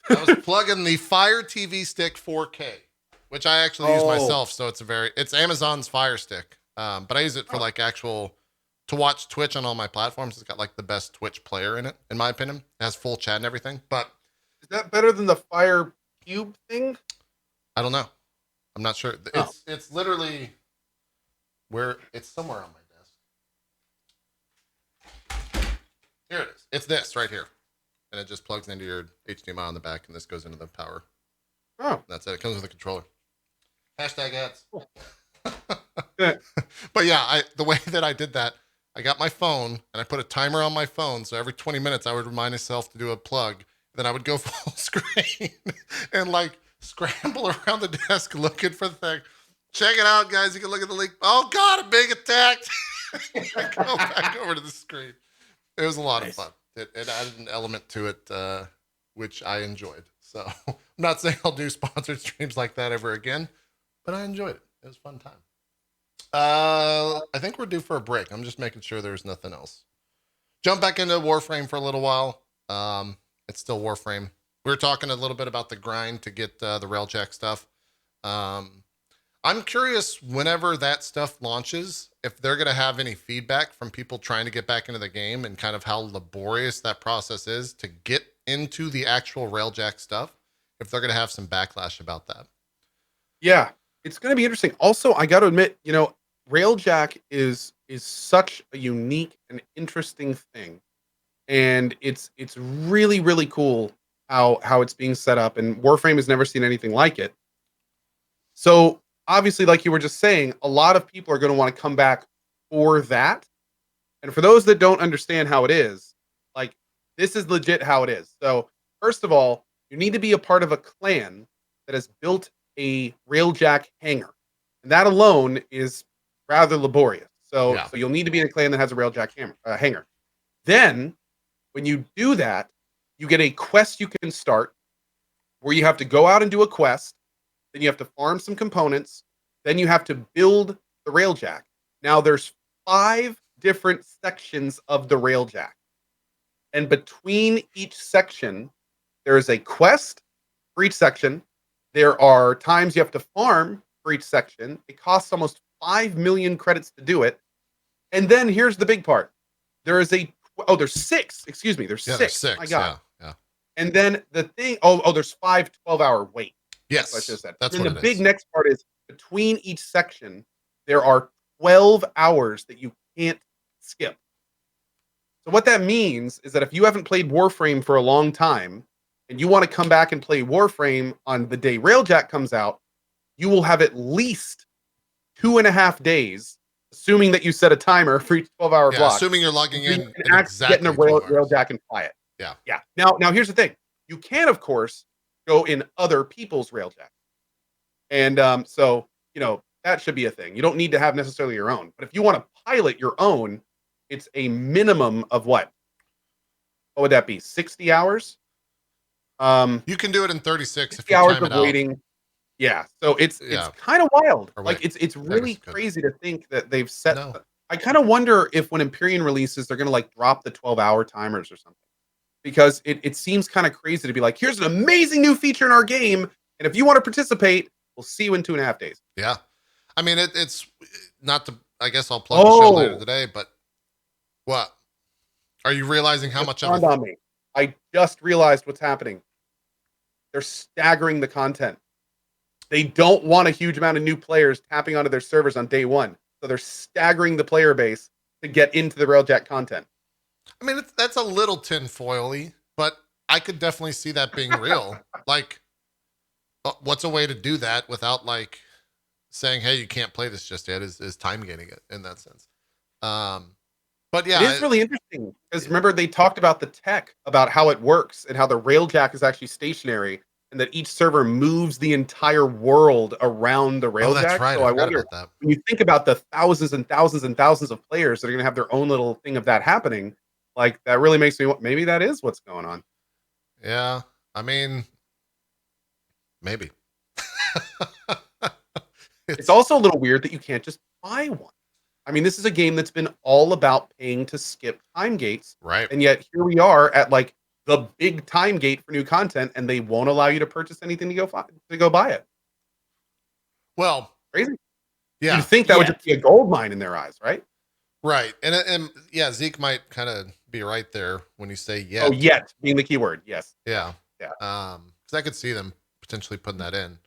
was plugging the Fire TV Stick 4K, which I actually use myself. So it's Amazon's Fire Stick. But I use it for to watch Twitch on all my platforms. It's got like the best Twitch player in it, in my opinion. It has full chat and everything. But is that better than the Fire Cube thing? I don't know. I'm not sure. It's literally where it's somewhere on my desk. Here it is. It's this right here. And it just plugs into your HDMI on the back, and this goes into the power. Oh. That's it. It comes with a controller. Hashtag ads. Yeah. But yeah, the way that I did that, I got my phone, and I put a timer on my phone, so every 20 minutes I would remind myself to do a plug. Then I would go full screen and like scramble around the desk looking for the thing. Check it out, guys. You can look at the link. Oh, God, I'm being attacked. I go back over to the screen. It was a lot of fun. It added an element to it, which I enjoyed. So I'm not saying I'll do sponsored streams like that ever again, but I enjoyed it. It was a fun time. I think we're due for a break. I'm just making sure there's nothing else. Jump back into Warframe for a little while. It's still Warframe. We were talking a little bit about the grind to get the Railjack stuff. I'm curious whenever that stuff launches, if they're going to have any feedback from people trying to get back into the game and kind of how laborious that process is to get into the actual Railjack stuff, if they're going to have some backlash about that. Yeah, it's going to be interesting. Also, I got to admit, Railjack is such a unique and interesting thing. And it's really, really cool how it's being set up. And Warframe has never seen anything like it. So obviously, like you were just saying, a lot of people are going to want to come back for that. And for those that don't understand how it is, like, this is legit how it is. So first of all, you need to be a part of a clan that has built a railjack hangar. And that alone is rather laborious. So, Yeah. so you'll need to be in a clan that has a railjack hangar. Then, when you do that, you get a quest you can start where you have to go out and do a quest. Then you have to farm some components. Then you have to build the railjack. Now, there's 5 different sections of the railjack. And between each section, there is a quest for each section. There are times you have to farm for each section. It costs almost 5 million credits to do it. And then here's the big part. There's 6. Excuse me. There's 6. There's 6. My God. Yeah. And then the thing, there's 5 12-hour wait. Yes. That's what I just said. That's and what the it big is. next part is between each section, there are 12 hours that you can't skip. So what that means is that if you haven't played Warframe for a long time and you want to come back and play Warframe on the day Railjack comes out, you will have at least 2.5 days, assuming that you set a timer for each 12-hour Yeah, block. assuming you're logging You in can actually get in a 12 hours. Railjack and fly it. Yeah. Yeah. Now here's the thing. You can, of course, go in other people's Railjack. And so, that should be a thing. You don't need to have necessarily your own. But if you want to pilot your own, it's a minimum of what? What would that be? 60 hours? You can do it in 36 if 60 you hours time of it out. waiting. Yeah. So it's Yeah. kind of wild. Or Like wait, it's really good. crazy to think that they've set. No. I kind of wonder if when Empyrean releases, they're gonna like drop the 12-hour timers or something. Because it seems kind of crazy to be like, here's an amazing new feature in our game, and if you want to participate, we'll see you in 2.5 days. Yeah. I mean, it's not to, I guess I'll plug the show later today, but what? Are you realizing how much of Dawned on me. I just realized what's happening. They're staggering the content. They don't want a huge amount of new players tapping onto their servers on day one. So they're staggering the player base to get into the Railjack content. I mean, that's a little tinfoily, but I could definitely see that being real. Like, what's a way to do that without like saying, "Hey, you can't play this just yet"? Is time gating it in that sense? But yeah, It is really interesting because remember they talked about the tech, about how it works and how the Railjack is actually stationary and that each server moves the entire world around the Railjack. Oh, that's right. So I I forgot wonder about that. when you think about the thousands and thousands and thousands of players that are going to have their own little thing of that happening, like that really makes me maybe that is what's going on. Yeah, I mean, maybe. It's also a little weird that you can't just buy one. I mean, this is a game that's been all about paying to skip time gates. Right. And yet here we are at like the big time gate for new content, and they won't allow you to purchase anything to go buy it. Well, Crazy. yeah, You'd think that would just be a gold mine in their eyes, right? right. And yeah, Zeke might kind of be right there when you say yet. Oh, yet being the key word. Yes. Yeah. Yeah. Because I could see them potentially putting that in.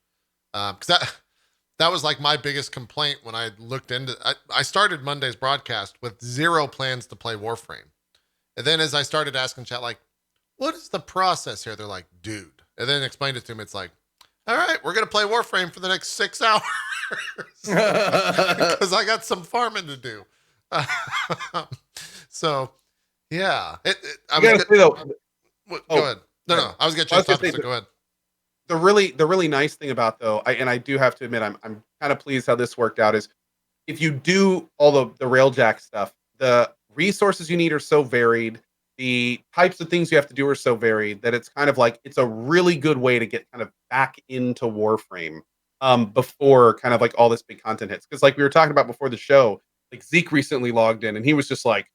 Because that was like my biggest complaint when I looked into. I started Monday's broadcast with 0 plans to play Warframe, and then as I started asking chat like, "What is the process here?" They're like, "Dude," and then explained it to him. It's like, "All right, we're gonna play Warframe for the next 6 hours because I got some farming to do." So, yeah, I gotta say though, go ahead. No, I was gonna change topics. So go ahead. The really nice thing about though, I do have to admit, I'm kind of pleased how this worked out. Is if you do all the Railjack stuff, the resources you need are so varied. The types of things you have to do are so varied that it's kind of like it's a really good way to get kind of back into Warframe before kind of like all this big content hits. Because like we were talking about before the show, like Zeke recently logged in and he was just like,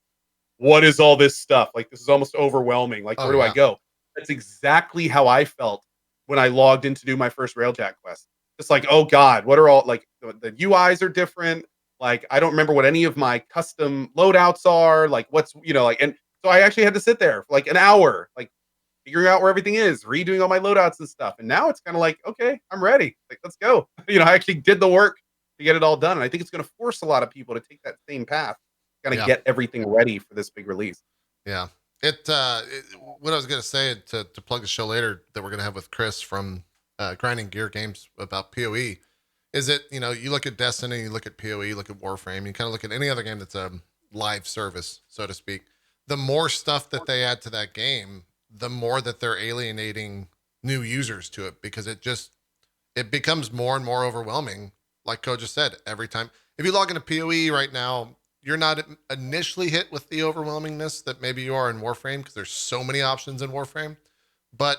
"What is all this stuff? Like this is almost overwhelming. Like where do I go?" That's exactly how I felt when I logged in to do my first Railjack quest. It's like, oh God, what are all like the UIs are different. Like I don't remember what any of my custom loadouts are. Like what's like, and so I actually had to sit there for like an hour, like figuring out where everything is, redoing all my loadouts and stuff. And now it's kind of like, okay, I'm ready. Like let's go. I actually did the work to get it all done, and I think it's going to force a lot of people to take that same path, kind of get everything ready for this big release. Yeah. What I was going to say to plug the show later that we're going to have with Chris from Grinding Gear Games about PoE is that, you look at Destiny, you look at PoE, you look at Warframe, you kind of look at any other game that's a live service, so to speak. The more stuff that they add to that game, the more that they're alienating new users to it because it becomes more and more overwhelming. Like Ko just said, every time, if you log into PoE right now, you're not initially hit with the overwhelmingness that maybe you are in Warframe, because there's so many options in Warframe. But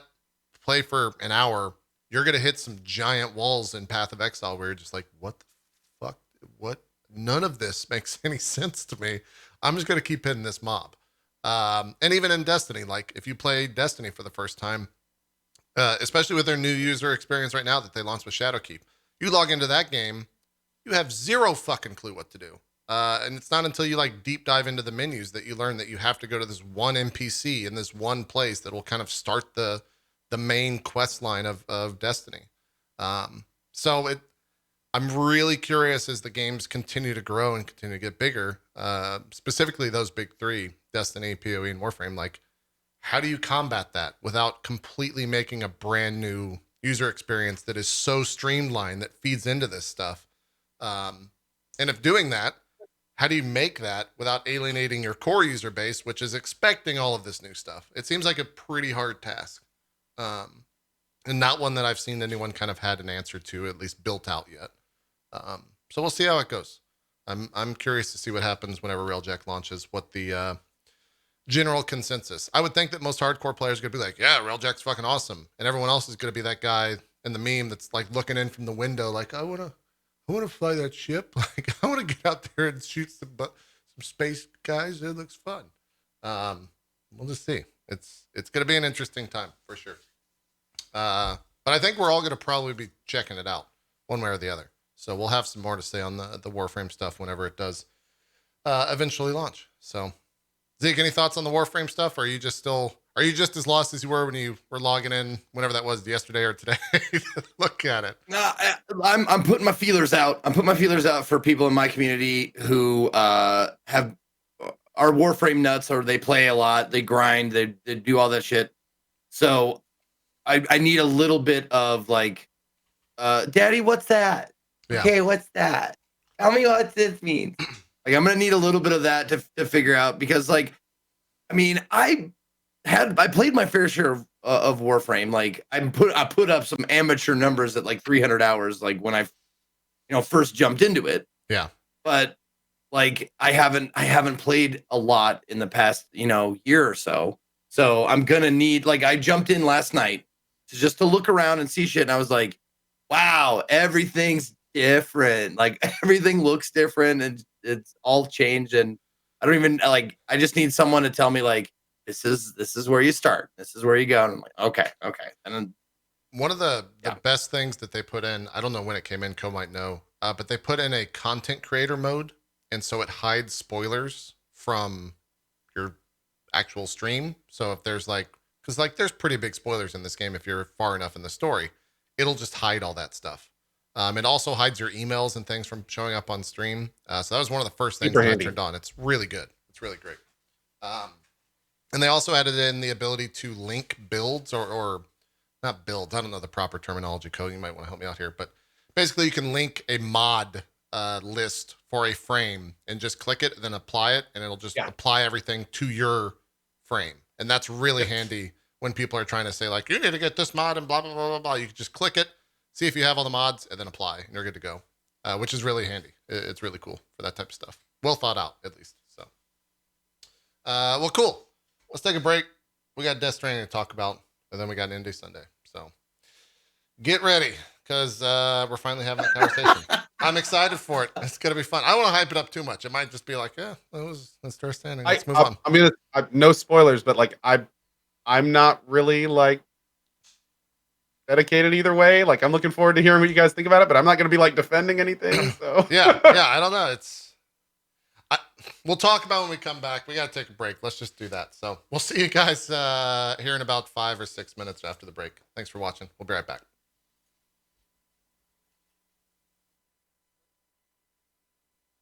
play for an hour, you're going to hit some giant walls in Path of Exile where you're just like, what the fuck? What? None of this makes any sense to me. I'm just going to keep hitting this mob. And even in Destiny, like if you play Destiny for the first time, especially with their new user experience right now that they launched with Shadowkeep, you log into that game, you have zero fucking clue what to do. And it's not until you like deep dive into the menus that you learn that you have to go to this one NPC in this one place that will kind of start the main quest line of Destiny. I'm really curious as the games continue to grow and continue to get bigger, specifically those big three, Destiny, PoE, and Warframe. Like, how do you combat that without completely making a brand new user experience that is so streamlined that feeds into this stuff? And if doing that, how do you make that without alienating your core user base, which is expecting all of this new stuff? It seems like a pretty hard task. And not one that I've seen anyone kind of had an answer to, at least built out yet. So we'll see how it goes. I'm curious to see what happens whenever Railjack launches, what the general consensus. I would think that most hardcore players are going to be like, yeah, Railjack's fucking awesome. And everyone else is going to be that guy in the meme that's like looking in from the window like, I want to fly that ship. Like, I want to get out there and shoot some space guys. It looks fun. We'll just see. It's going to be an interesting time for sure. But I think we're all going to probably be checking it out one way or the other. So we'll have some more to say on the Warframe stuff whenever it does eventually launch. So Zeke, any thoughts on the Warframe stuff? Or are you just as lost as you were when you were logging in, whenever that was, yesterday or today? Look at it. No, I'm putting my feelers out. I'm putting my feelers out for people in my community who are Warframe nuts, or they play a lot, they grind, they do all that shit. So I need a little bit of like, Daddy, what's that? Yeah. Okay, what's that? Tell me what this means. Like, I'm gonna need a little bit of that to figure out, because like, I mean, I played my fair share of Warframe. Like, I put up some amateur numbers at like 300 hours, like when I first jumped into it. Yeah. But like, I haven't played a lot in the past, year or so. So I'm gonna need, like, I jumped in last night just to look around and see shit, and I was like, wow, everything's different. Like, everything looks different, and it's all changed. And I don't even like, I just need someone to tell me like, this is where you start. This is where you go. And I'm like, okay. And then one of the best things that they put in, I don't know when it came in, Ko might know, but they put in a content creator mode. And so it hides spoilers from your actual stream. So if there's because there's pretty big spoilers in this game if you're far enough in the story, it'll just hide all that stuff. It also hides your emails and things from showing up on stream. So that was one of the first things that I turned on. It's really good. It's really great. And they also added in the ability to link builds or not builds. I don't know the proper terminology, Code. You might want to help me out here. But basically you can link a mod list for a frame and just click it and then apply it. And it'll just apply everything to your frame. And that's really handy when people are trying to say like, you need to get this mod and blah, blah, blah, blah, blah. You can just click it, see if you have all the mods, and then apply, and you're good to go, which is really handy. It's really cool for that type of stuff. Well thought out, at least. So, well, cool. Let's take a break. We got Death Stranding to talk about, and then we got Indie Sunday. So get ready, because we're finally having a conversation. I'm excited for it. It's going to be fun. I don't want to hype it up too much. It might just be like, yeah, that's Death Stranding. Let's move on. I mean, no spoilers, but like, I'm not really like dedicated either way. Like, I'm looking forward to hearing what you guys think about it, but I'm not going to be like defending anything. So yeah, I don't know. We'll talk about when we come back. We got to take a break. Let's just do that. So we'll see you guys here in about 5 or 6 minutes after the break. Thanks for watching. We'll be right back.